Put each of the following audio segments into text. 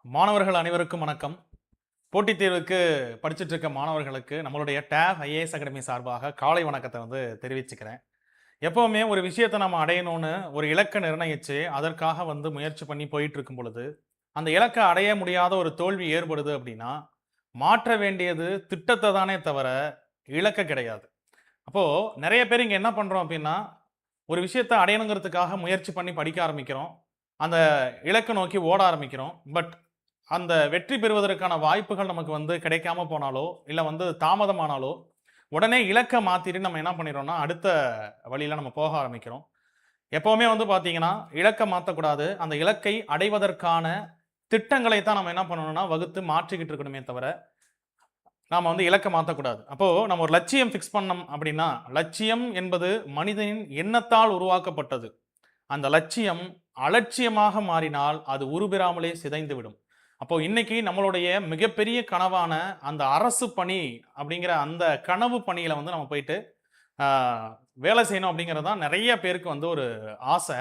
மாணவர்கள் அனைவருக்கும் வணக்கம். போட்டித் தேர்வுக்கு படிச்சுட்டு இருக்க மாணவர்களுக்கு நம்மளுடைய டேப் ஐஏஎஸ் அகாடமி சார்பாக காலை வணக்கத்தை தெரிவிச்சுக்கிறேன். எப்பவுமே ஒரு விஷயத்தை நம்ம அடையணும்னு ஒரு இலக்கை நிர்ணயிச்சு அதற்காக முயற்சி பண்ணி போயிட்டு இருக்கும் பொழுது அந்த இலக்கை அடைய முடியாத ஒரு தோல்வி ஏற்படுது அப்படின்னா மாற்ற வேண்டியது திட்டத்தை தானே தவிர இலக்க கிடையாது. அப்போ நிறைய பேர் இங்க என்ன பண்றோம் அப்படின்னா ஒரு விஷயத்தை அடையணுங்கிறதுக்காக முயற்சி பண்ணி படிக்க ஆரம்பிக்கிறோம். அந்த இலக்கை நோக்கி ஓட ஆரம்பிக்கிறோம். பட் அந்த வெற்றி பெறுவதற்கான வாய்ப்புகள் நமக்கு கிடைக்காம போனாலோ, இல்ல தாமதமானாலோ, உடனே இலக்க மாத்திட்டு நம்ம என்ன பண்ணிடுறோம்னா, அடுத்த வழியில நம்ம போக ஆரம்பிக்கிறோம். எப்பவுமே பார்த்தீங்கன்னா, இலக்க மாத்தக்கூடாது. அந்த இலக்கை அடைவதற்கான திட்டங்களை தான் நம்ம என்ன பண்ணணும்னா, வகுத்து மாற்றிக்கிட்டு இருக்கணுமே தவிர, நாம இலக்க மாத்தக்கூடாது. அப்போ நம்ம ஒரு லட்சியம் ஃபிக்ஸ் பண்ணோம் அப்படின்னா, லட்சியம் என்பது மனிதனின் எண்ணத்தால் உருவாக்கப்பட்டது. அந்த லட்சியம் அலட்சியமாக மாறினால் அது உருபெறாமலே சிதைந்துவிடும். அப்போ இன்னைக்கு நம்மளுடைய மிகப்பெரிய கனவான அந்த அரசு பணி அப்படிங்கிற அந்த கனவு பணியில நம்ம போயிட்டு வேலை செய்யணும் அப்படிங்கிறது தான் நிறைய பேருக்கு ஒரு ஆசை.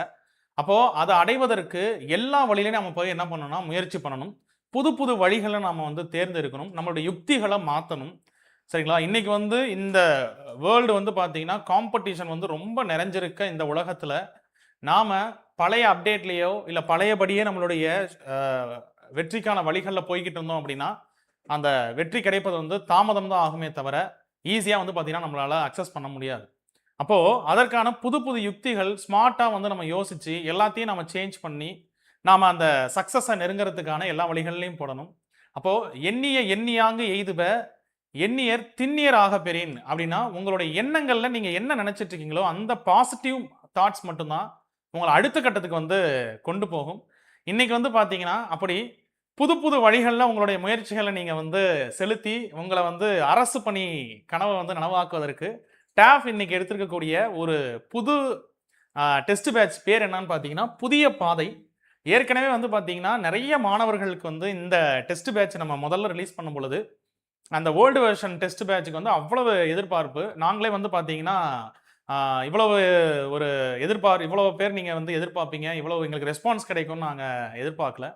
அப்போ அதை அடைவதற்கு எல்லா வழியிலையும் நம்ம போய் என்ன பண்ணணும்னா முயற்சி பண்ணணும். புது புது வழிகளை நாம தேர்ந்தெடுக்கணும். நம்மளுடைய யுக்திகளை மாற்றணும். சரிங்களா? இன்னைக்கு இந்த வேர்ல்டு பார்த்தீங்கன்னா காம்படிஷன் ரொம்ப நிறைஞ்சிருக்க இந்த உலகத்துல நாம பழைய அப்டேட்லேயோ இல்லை பழையபடியே நம்மளுடைய வெற்றிக்கான வழிகளில் போய்கிட்டு இருந்தோம் அப்படின்னா அந்த வெற்றி கிடைப்பது தாமதம் தான் ஆகுமே தவிர ஈஸியாக பார்த்தீங்கன்னா நம்மளால அக்சஸ் பண்ண முடியாது. அப்போது அதற்கான புது புது யுக்திகள் ஸ்மார்ட்டாக நம்ம யோசித்து எல்லாத்தையும் நம்ம சேஞ்ச் பண்ணி நாம் அந்த சக்ஸஸை நெருங்கிறதுக்கான எல்லா வழிகள்லையும் போடணும். அப்போது எண்ணியாங்கு எய்துவ எண்ணியர் திண்ணியர் ஆக பெறின் அப்படின்னா உங்களுடைய எண்ணங்களில் நீங்கள் என்ன நினச்சிட்டு இருக்கீங்களோ அந்த பாசிட்டிவ் தாட்ஸ் மட்டும்தான் உங்களை அடுத்த கட்டத்துக்கு கொண்டு போகும். இன்னைக்கு பார்த்தீங்கன்னா அப்படி புது புது வழிகளில் உங்களுடைய முயற்சிகளை நீங்கள் செலுத்தி உங்களை அரசு பணி கனவை நனவாக்குவதற்கு டேப் இன்னைக்கு எடுத்திருக்கக்கூடிய ஒரு புது டெஸ்ட் பேட்ச் பேர் என்னன்னு பார்த்தீங்கன்னா புதிய பாதை. ஏற்கனவே பார்த்தீங்கன்னா நிறைய மாணவர்களுக்கு இந்த டெஸ்ட் பேட்ச் நம்ம முதல்ல ரிலீஸ் பண்ணும் பொழுது அந்த ஓல்டு வெர்ஷன் டெஸ்ட் பேட்சுக்கு அவ்வளவு எதிர்பார்ப்பு. நாங்களே பார்த்தீங்கன்னா இவ்வளவு ஒரு இவ்வளவு பேர் நீங்கள் எதிர்பார்ப்பீங்க, இவ்வளவு எங்களுக்கு ரெஸ்பான்ஸ் கிடைக்கும்னு நாங்கள் எதிர்பார்க்கல.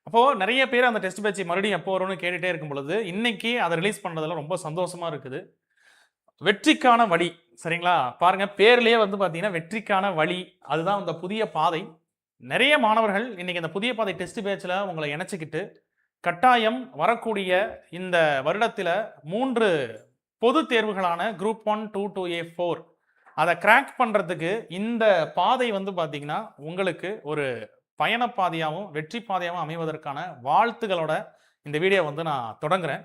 அப்போது நிறைய பேர் அந்த டெஸ்ட் பேட்ச் மறுபடியும் எப்போ வரும்னு கேட்டுகிட்டே இருக்கும் பொழுது இன்னைக்கு அதை ரிலீஸ் பண்ணுறதுல ரொம்ப சந்தோஷமாக இருக்குது. வெற்றிக்கான வழி. சரிங்களா? பாருங்க, பேர்லேயே பார்த்தீங்கன்னா வெற்றிக்கான வழி, அதுதான் அந்த புதிய பாதை. நிறைய மாணவர்கள் இன்னைக்கு இந்த புதிய பாதை டெஸ்ட் பேட்சில் உங்களை இணைச்சிக்கிட்டு கட்டாயம் வரக்கூடிய இந்த வருடத்தில் 3 பொது தேர்வுகளான குரூப் 1, 2, 2A, 4 அதை கிராக் பண்ணுறதுக்கு இந்த பாதை பார்த்தீங்கன்னா உங்களுக்கு ஒரு பயணப்பாதையாகவும் வெற்றி பாதையாகவும் அமைவதற்கான வாழ்த்துக்களோட இந்த வீடியோ நான் தொடங்குறேன்.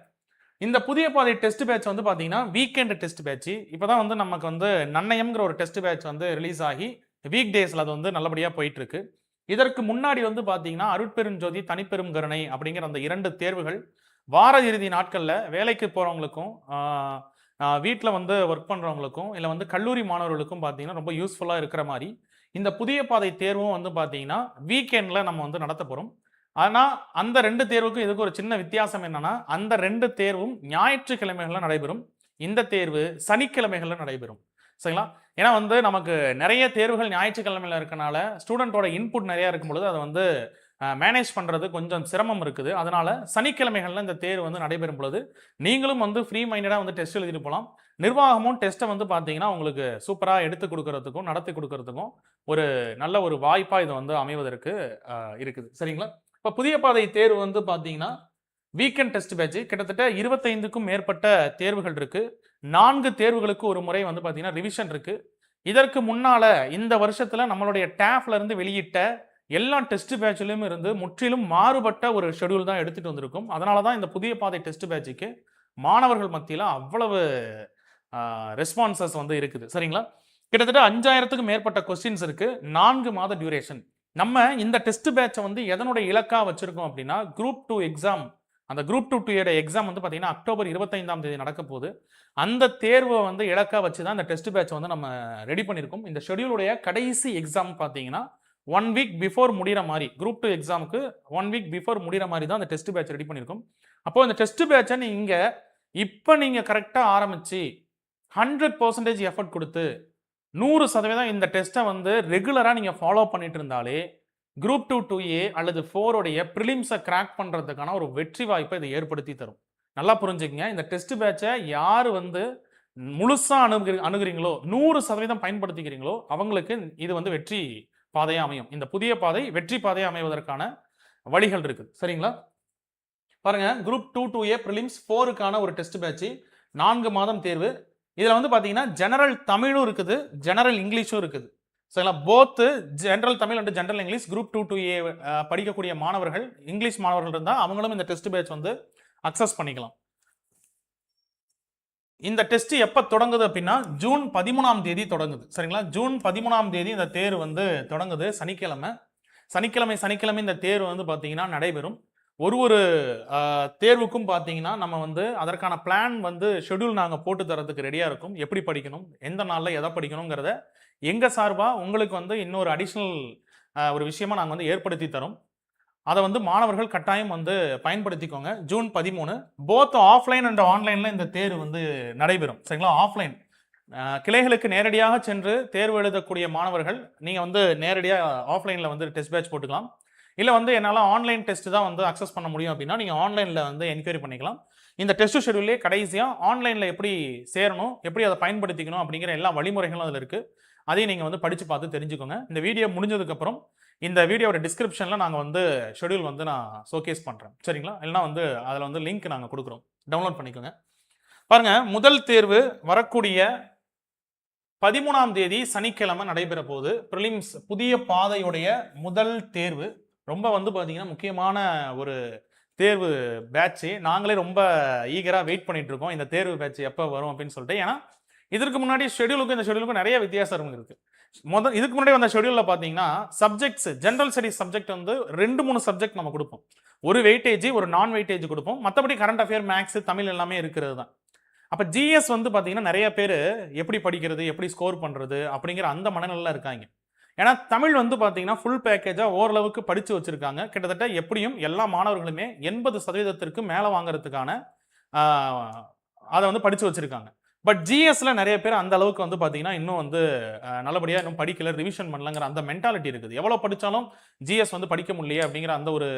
இந்த புதிய பாதை டெஸ்ட் பேட்ச் பார்த்தீங்கன்னா வீக்கெண்ட் டெஸ்ட் பேட்ச். இப்போ தான் நமக்கு நன்னயம்ங்கிற ஒரு டெஸ்ட் பேட்ச் ரிலீஸ் ஆகி வீக் டேஸில் அது நல்லபடியாக போயிட்டு இருக்கு. இதற்கு முன்னாடி பார்த்தீங்கன்னா அருட்பெருஞ்சோதி, தனிப்பெரும் கருணை அப்படிங்கிற அந்த 2 தேர்வுகள் வார இறுதி நாட்களில் வேலைக்கு போகிறவங்களுக்கும் வீட்டில் ஒர்க் பண்ணுறவங்களுக்கும் இல்லை கல்லூரி மாணவர்களுக்கும் பார்த்தீங்கன்னா ரொம்ப யூஸ்ஃபுல்லாக இருக்கிற மாதிரி இந்த புதிய பாதை தேர்வும் பார்த்தீங்கன்னா வீக்கெண்டில் நம்ம நடத்த போகிறோம். ஆனால் அந்த 2 தேர்வுக்கும் இதுக்கு ஒரு சின்ன வித்தியாசம் என்னன்னா, அந்த 2 தேர்வும் ஞாயிற்றுக்கிழமைகளில் நடைபெறும். இந்த தேர்வு சனிக்கிழமைகளில் நடைபெறும். சரிங்களா? ஏன்னா நமக்கு நிறைய தேர்வுகள் ஞாயிற்றுக்கிழமையில் இருக்கனால ஸ்டூடெண்ட்டோட இன்புட் நிறையா இருக்கும் பொழுது அதை மேனேஜ் பண்ணுறது கொஞ்சம் சிரமம் இருக்குது. அதனால சனிக்கிழமைகளில் இந்த தேர்வு நடைபெறும் பொழுது நீங்களும் ஃப்ரீ மைண்டடாக டெஸ்ட் எழுதிட்டு போகலாம். நிர்வாகமும் டெஸ்ட்டை பார்த்தீங்கன்னா உங்களுக்கு சூப்பராக எடுத்து கொடுக்கறதுக்கும் நடத்தி கொடுக்கறதுக்கும் ஒரு நல்ல ஒரு வாய்ப்பாக இது அமைவதற்கு இருக்குது. சரிங்களா? இப்போ புதிய பாதை தேர்வு பார்த்தீங்கன்னா வீக்கெண்ட் டெஸ்ட் பேட்ச் கிட்டத்தட்ட 25க்கும் மேற்பட்ட தேர்வுகள் இருக்கு. 4 தேர்வுகளுக்கு ஒரு முறை பார்த்தீங்கன்னா ரிவிஷன் இருக்கு. இதற்கு முன்னால இந்த வருஷத்துல நம்மளுடைய டேப்ல இருந்து வெளியிட்ட எல்லா டெஸ்ட் பேட்ச்லயும் இருந்து முற்றிலும் மாறுபட்ட ஒரு ஷெட்யூல் தான் எடுத்துட்டு வந்திருக்கும். அதனால தான் இந்த புதிய பாதை டெஸ்ட் பேட்சுக்கு மாணவர்கள் மத்தியில் அவ்வளவு ரெஸ்பான்சஸ் இருக்குது. சரிங்களா? கிட்டத்தட்ட 5000க்கும் மேற்பட்ட கொஸ்டின்ஸ் இருக்கு. 4 மாத டியூரேஷன். நம்ம இந்த டெஸ்ட் பேட்சை எதனுடைய இலக்கா வச்சிருக்கோம் அப்படின்னா குரூப் 2 எக்ஸாம், அந்த குரூப் 2 எக்ஸாம் பார்த்தீங்கன்னா அக்டோபர் 25ஆம் தேதி நடக்க போகுது. அந்த தேர்வை இலக்கா வச்சு தான் இந்த டெஸ்ட் பேட்ச் நம்ம ரெடி பண்ணியிருக்கோம். இந்த ஷெட்யூலுடைய கடைசி எக்ஸாம் பார்த்தீங்கன்னா 1 வீக் பிஃபோர் முடிகிற மாதிரி, குரூப் 2 எக்ஸாமுக்கு 1 வீக் பிஃபோர் முடிகிற மாதிரி தான் அந்த டெஸ்ட் பேட்ச் ரெடி பண்ணியிருக்கோம். அப்போ இந்த டெஸ்ட் பேட்சை இப்போ நீங்கள் கரெக்டாக ஆரம்பிச்சு 100% எஃபர்ட் கொடுத்து 100% இந்த டெஸ்ட்டை ரெகுலராக நீங்கள் ஃபாலோ பண்ணிட்டு இருந்தாலே குரூப் 2 2A அல்லது 4 உடைய ப்ரிலிம்ஸை கிராக் பண்ணுறதுக்கான ஒரு வெற்றி வாய்ப்பை இது ஏற்படுத்தி தரும். நல்லா புரிஞ்சுக்கங்க. இந்த டெஸ்ட் பேட்சை யார் வந்து முழுசா அணுகுறீங்களோ 100% பயன்படுத்திக்கிறீங்களோ அவங்களுக்கு இது வந்து வெற்றி பாதையா அமையும். இந்த புதிய பாதை வெற்றி பாதையா அமைவதற்கான வழிகள் இருக்குது. சரிங்களா? பாருங்க, குரூப் 2 2A ப்ரிலிம்ஸ் 4க்கான ஒரு டெஸ்ட் பேட்ச் 4 மாதம் தேர்வு. இதுல வந்து பாத்தீங்கன்னா ஜெனரல் தமிழும் இருக்குது, ஜெனரல் இங்கிலீஷும் இருக்குது. சரிங்களா? Both general Tamil and general English group 2 2A படிக்கக்கூடிய மாணவர்கள், இங்கிலீஷ் மாணவர்கள் இருந்தால் அவங்களும் இந்த டெஸ்ட் பேட்ச் வந்து அக்சஸ் பண்ணிக்கலாம். இந்த டெஸ்ட் எப்போ தொடங்குது அப்படின்னா ஜூன் 13ஆம் தேதி தொடங்குது. சரிங்களா? ஜூன் 13ஆம் தேதி இந்த தேர்வு வந்து தொடங்குது. சனிக்கிழமை இந்த தேர்வு வந்து பார்த்தீங்கன்னா நடைபெறும். ஒரு தேர்வுக்கும் பார்த்தீங்கன்னா நம்ம வந்து அதற்கான பிளான் வந்து ஷெட்யூல் நாங்கள் போட்டு தரதுக்கு ரெடியாக இருக்கும். எப்படி படிக்கணும், எந்த நாளில் எதை படிக்கணுங்கிறத எங்கள் சார்பாக உங்களுக்கு வந்து இன்னொரு அடிஷ்னல் ஒரு விஷயமா நாங்கள் வந்து ஏற்படுத்தி தரோம். அதை வந்து மாணவர்கள் கட்டாயம் வந்து பயன்படுத்திக்கோங்க. ஜூன் 13 போத் ஆஃப்லைன் அண்ட் ஆன்லைனில் இந்த தேர்வு வந்து நடைபெறும். சரிங்களா? ஆஃப்லைன் கிளைகளுக்கு நேரடியாக சென்று தேர்வு எழுதக்கூடிய மாணவர்கள் நீங்கள் வந்து நேரடியாக ஆஃப்லைனில் வந்து டெஸ்ட் பேட்ச் போட்டுக்கலாம். இல்லை வந்து என்னால் ஆன்லைன் டெஸ்ட் தான் வந்து அக்சஸ் பண்ண முடியும் அப்படின்னா நீங்கள் ஆன்லைனில் வந்து என்கொயரி பண்ணிக்கலாம். இந்த டெஸ்ட் ஷெட்யூல்லே கடைசியாக ஆன்லைனில் எப்படி சேரணும், எப்படி அதை பயன்படுத்திக்கணும் அப்படிங்கிற எல்லா வழிமுறைகளும் அதில் இருக்குது. அதையும் நீங்கள் வந்து படித்து பார்த்து தெரிஞ்சுக்கோங்க. இந்த வீடியோ முடிஞ்சதுக்கப்புறம் இந்த வீடியோட டிஸ்கிரிப்ஷனில் நாங்கள் வந்து ஷெட்யூல் வந்து நான் ஷோகேஸ் பண்ணுறேன். சரிங்களா? இல்லைனா வந்து அதில் வந்து லிங்க் நாங்கள் கொடுக்குறோம், டவுன்லோட் பண்ணிக்கோங்க. பாருங்கள், முதல் தேர்வு வரக்கூடிய 13ஆம் தேதி சனிக்கிழமை நடைபெற போது ப்ரிலிம்ஸ் புதிய பாதையுடைய முதல் தேர்வு. ரொம்ப வந்து பார்த்தீங்கன்னா முக்கியமான ஒரு தேர்வு பேட்ச்சு. நாங்களே ரொம்ப ஈகராக வெயிட் பண்ணிட்டு இருக்கோம் இந்த தேர்வு பேட்ச் எப்போ வரும் அப்படின்னு சொல்லிட்டு. ஏன்னா இதற்கு முன்னாடி ஷெட்யூலுக்கும் இந்த ஷெட்யூலுக்கும் நிறைய வித்தியாசம் இருக்குது. இதுக்கு முன்னாடி வந்த ஷெட்யூலில் பார்த்தீங்கன்னா சப்ஜெக்ட்ஸ், ஜென்ரல் ஸ்டடிஸ் சப்ஜெக்ட் வந்து 2-3 சப்ஜெக்ட் நம்ம கொடுப்போம். ஒரு வெயிட்டேஜ், ஒரு நான் வெயிட்டேஜ் கொடுப்போம். மற்றபடி கரண்ட் அஃபேர், மேக்ஸ், தமிழ் எல்லாமே இருக்கிறது தான். அப்போ ஜிஎஸ் வந்து பார்த்தீங்கன்னா நிறைய பேர் எப்படி படிக்கிறது, எப்படி ஸ்கோர் பண்ணுறது அப்படிங்கிற அந்த மனநிலையில் இருக்காங்க. ஏன்னா தமிழ் வந்து பார்த்தீங்கன்னா ஃபுல் பேக்கேஜாக ஓரளவுக்கு படித்து வச்சுருக்காங்க. கிட்டத்தட்ட எப்படியும் எல்லா மாணவர்களுமே 80% மேலே வாங்குறதுக்கான அதை வந்து படித்து வச்சுருக்காங்க. பட் ஜிஎஸ்ல நிறைய பேர் அந்த அளவுக்கு வந்து பார்த்தீங்கன்னா இன்னும் வந்து நல்லபடியாக இன்னும் படிக்கல, ரிவிஷன் பண்ணலங்கிற அந்த மென்டாலிட்டி இருக்குது. எவ்வளோ படித்தாலும் ஜிஎஸ் வந்து படிக்க முடியலையே அப்படிங்கிற அந்த ஒரு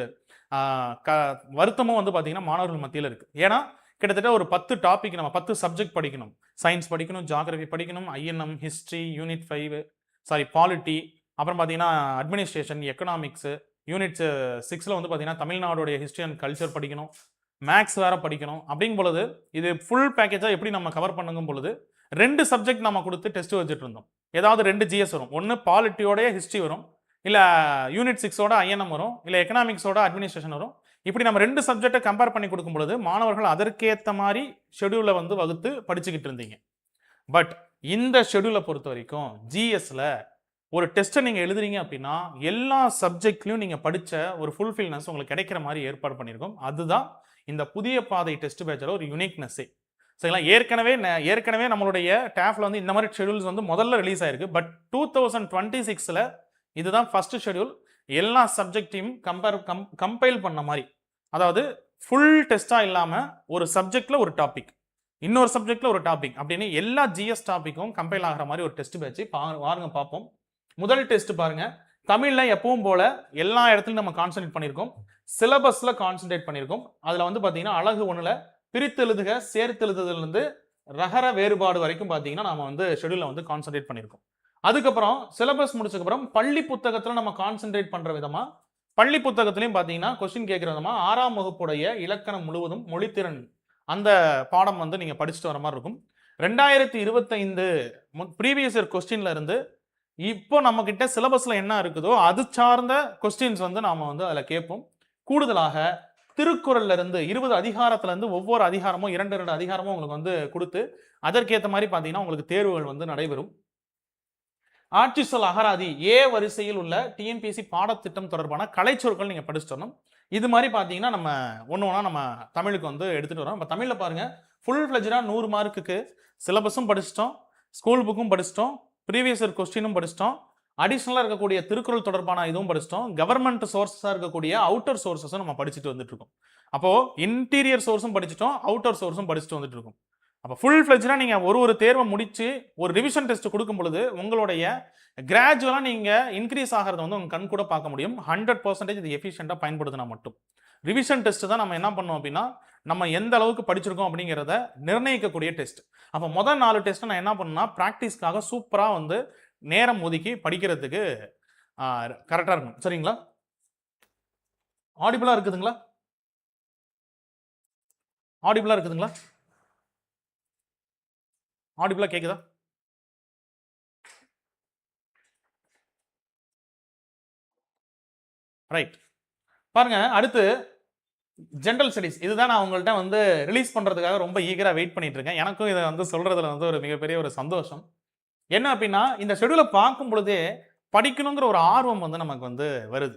வருத்தமும் வந்து பார்த்தீங்கன்னா மாணவர்கள் மத்தியில் இருக்குது. ஏன்னா கிட்டத்தட்ட ஒரு 10 டாபிக், நம்ம 10 சப்ஜெக்ட் படிக்கணும். சயின்ஸ் படிக்கணும், ஜியாகிரபி படிக்கணும், ஐஎன்எம், ஹிஸ்ட்ரி, யூனிட் 5 பாலிட்டி, அப்புறம் பார்த்தீங்கன்னா அட்மினிஸ்ட்ரேஷன், எக்கனாமிக்ஸு, யூனிட் 6ல் வந்து பார்த்தீங்கன்னா தமிழ்நாடுடைய ஹிஸ்ட்ரி அண்ட் கல்ச்சர் படிக்கணும், மேக்ஸ் வேற படிக்கணும். அப்படிங்கும் பொழுது இது ஃபுல் பேக்கேஜாக எப்படி நம்ம கவர் பண்ணுங்கும் பொழுது 2 சப்ஜெக்ட் நம்ம கொடுத்து டெஸ்ட் வச்சுட்டு இருந்தோம். ஏதாவது 2 ஜிஎஸ் வரும், ஒன்று பாலிட்டியோடைய ஹிஸ்ட்ரி வரும், இல்லை யூனிட் 6ஓட ஐஎன்எம் வரும், இல்லை எக்கனாமிக்ஸோட அட்மினிஸ்ட்ரேஷன் வரும். இப்படி நம்ம 2 சப்ஜெக்டை கம்பேர் பண்ணி கொடுக்கும் பொழுது மாணவர்கள் அதற்கேற்ற மாதிரி ஷெட்யூலை வந்து வகுத்து படிச்சுக்கிட்டு இருந்தீங்க. பட் இந்த ஷெட்யூலை பொறுத்த வரைக்கும் ஜிஎஸ்ல ஒரு டெஸ்ட்டை நீங்கள் எழுதுறீங்க அப்படின்னா எல்லா சப்ஜெக்ட்லையும் நீங்கள் படித்த ஒரு ஃபுல்ஃபில்னஸ் உங்களுக்கு கிடைக்கிற மாதிரி ஏற்பாடு பண்ணியிருக்கோம். அதுதான் இந்த புதிய பாதை டெஸ்ட் பேட்சில் ஒரு யூனிக்னஸ்ஸே. சரிங்களா? ஏற்கனவே நம்மளுடைய டேஃப்ல வந்து இந்த மாதிரி ஷெட்யூல்ஸ் வந்து முதல்ல ரிலீஸ் ஆயிருக்கு. பட் 2026ல் இதுதான் ஃபர்ஸ்ட் ஷெட்யூல். எல்லா சப்ஜெக்டையும் கம்பைல் பண்ண மாதிரி, அதாவது ஃபுல் டெஸ்ட்டாக இல்லாமல் ஒரு சப்ஜெக்டில் ஒரு டாபிக், இன்னொரு சப்ஜெக்டில் ஒரு டாபிக் அப்படின்னு எல்லா ஜிஎஸ் டாப்பிக்கும் கம்பைல் ஆகிற மாதிரி ஒரு டெஸ்ட் பேட்ச் வாருங்க பார்ப்போம். முதல் டெஸ்ட் பாருங்க, தமிழில் எப்பவும் போல எல்லா இடத்துலையும் நம்ம கான்சன்ட்ரேட் பண்ணியிருக்கோம். சிலபஸில் கான்சன்ட்ரேட் பண்ணியிருக்கோம். அதில் வந்து பார்த்தீங்கன்னா அழகு 1ல் பிரித்தெழுதுக சேர்த்தெழுதுதலிருந்து ரகர வேறுபாடு வரைக்கும் பார்த்தீங்கன்னா நம்ம வந்து ஷெட்யூலில் வந்து கான்சன்ட்ரேட் பண்ணியிருக்கோம். அதுக்கப்புறம் சிலபஸ் முடிச்சதுக்கப்புறம் பள்ளி புத்தகத்தில் நம்ம கான்சன்ட்ரேட் பண்ணுற விதமாக பள்ளி புத்தகத்திலையும் பார்த்தீங்கன்னா கொஸ்டின் கேட்குற விதமாக 6ஆம் வகுப்புடைய இலக்கணம் முழுவதும் மொழித்திறன் அந்த பாடம் வந்து நீங்கள் படிச்சுட்டு வர மாதிரி இருக்கும். 2025 ப்ரீவியஸ் இயர் கொஸ்டின்ல இருந்து இப்போ நம்ம கிட்ட சிலபஸ்ல என்ன இருக்குதோ அது சார்ந்த கொஸ்டின்ஸ் வந்து நாம வந்து அதில் கேட்போம். கூடுதலாக திருக்குறள்ல இருந்து 20 அதிகாரத்துல இருந்து ஒவ்வொரு அதிகாரமும் 2 அதிகாரமும் உங்களுக்கு வந்து கொடுத்து அதற்கேற்ற மாதிரி பார்த்தீங்கன்னா உங்களுக்கு தேர்வுகள் வந்து நடைபெறும். ஆட்சி சொல் அகராதி ஏ வரிசையில் உள்ள டிஎன்பிஎஸ்சி பாடத்திட்டம் தொடர்பான கலைச்சொற்கள் நீங்க படிச்சிடணும். இது மாதிரி பார்த்தீங்கன்னா நம்ம ஒன்று நம்ம தமிழுக்கு வந்து எடுத்துட்டு வரோம். இப்போ தமிழில் பாருங்க, ஃபுல் ஃபிளஜ்டா 100 மார்க்குக்கு சிலபஸும் படிச்சிட்டோம், ஸ்கூல் புக்கும் படிச்சிட்டோம், ப்ரீவியஸ் இயர் கொஸ்டினும் படிச்சிட்டோம், அடிஷ்னலாக இருக்கக்கூடிய திருக்குறள் தொடர்பான இதுவும் படிச்சிட்டோம், கவர்மெண்ட் சோர்ஸாக இருக்கக்கூடிய அவுட்டர் சோர்ஸஸும் நம்ம படிச்சுட்டு வந்துட்டு இருக்கோம். அப்போ இன்டீரியர் சோர்ஸும் படிச்சிட்டோம், அவுட்டர் சோர்ஸும் படிச்சுட்டு வந்துட்டு இருக்கோம். அப்போ ஃபுல் ஃப்ளெஜ்டாக நீங்கள் ஒரு தேர்வை முடித்து ஒரு ரிவிஷன் டெஸ்ட் கொடுக்கும் பொழுது உங்களுடைய கிராஜுவலாக நீங்கள் இன்க்ரீஸ் ஆகிறத வந்து உங்கள் கண் கூட பார்க்க முடியும். 100% இது எஃபிஷியண்ட்டாக பயன்படுத்தினா மட்டும். ரிவிஷன் டெஸ்ட் தான் நம்ம என்ன பண்ணோம் அப்படின்னா நம்ம எந்த அளவுக்கு படிச்சிருக்கோம் அப்படிங்கிறத நிர்ணயிக்கக்கூடிய டெஸ்ட். அப்போ முதல் 4 டெஸ்ட் நான் என்ன பண்ணேன்னா ப்ராக்டிஸ்க்காக சூப்பராக வந்து நேரம் ஒதுக்கி படிக்கிறதுக்கு கரெக்டாக இருக்கணும். சரிங்களா? ஆடிபிளாக இருக்குதுங்களா? ஆடிபிளாக இருக்குதுங்களா? ஆடிபிளாக கேட்குதா? ரைட். பாருங்க, அடுத்து ஜென்ரல் ஸ்டடீஸ். இதுதான் நான் உங்கள்கிட்ட வந்து ரிலீஸ் பண்ணுறதுக்காக ரொம்ப ஈகராக வெயிட் பண்ணிட்டு இருக்கேன். எனக்கும் இதை வந்து சொல்கிறதுல வந்து ஒரு மிகப்பெரிய ஒரு சந்தோஷம். என்ன அப்படின்னா இந்த ஷெடியூலை பார்க்கும் பொழுதே படிக்கணுங்கிற ஒரு ஆர்வம் வந்து நமக்கு வந்து வருது.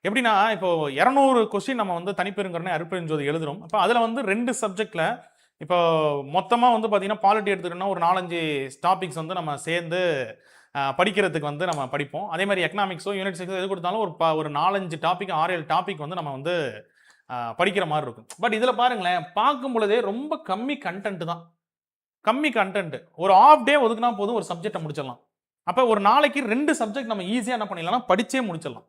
எப்படின்னா இப்போ 200 கொஸ்டின் நம்ம வந்து தனிப்பெருங்கருணை அருட்பெருஞ்சோதி எழுதுறோம். அப்போ அதில் வந்து 2 சப்ஜெக்டில் இப்போ மொத்தமாக வந்து பார்த்தீங்கன்னா பாலிட்டி எடுத்துக்கிட்டோம்னா ஒரு 4-5 டாபிக்ஸ் வந்து நம்ம சேர்ந்து படிக்கிறதுக்கு வந்து நம்ம படிப்போம். அதே மாதிரி எக்கனாமிக்ஸோ யூனிட் 6 எது கொடுத்தாலும் ஒரு 4-5 டாபிக் 6-7 டாபிக் வந்து நம்ம வந்து படிக்கிற மாதிரி இருக்கும். பட் இதில் பாருங்களேன், பார்க்கும் பொழுதே ரொம்ப கம்மி கண்டென்ட் தான். கம்மி கண்டென்ட். ஒரு ஆஃப் டே ஒதுக்குனா போதும், ஒரு சப்ஜெக்டை முடிச்சிடலாம். அப்போ ஒரு நாளைக்கு 2 சப்ஜெக்ட் நம்ம ஈஸியாக என்ன பண்ணிடலாம், படிச்சே முடிச்சிடலாம்.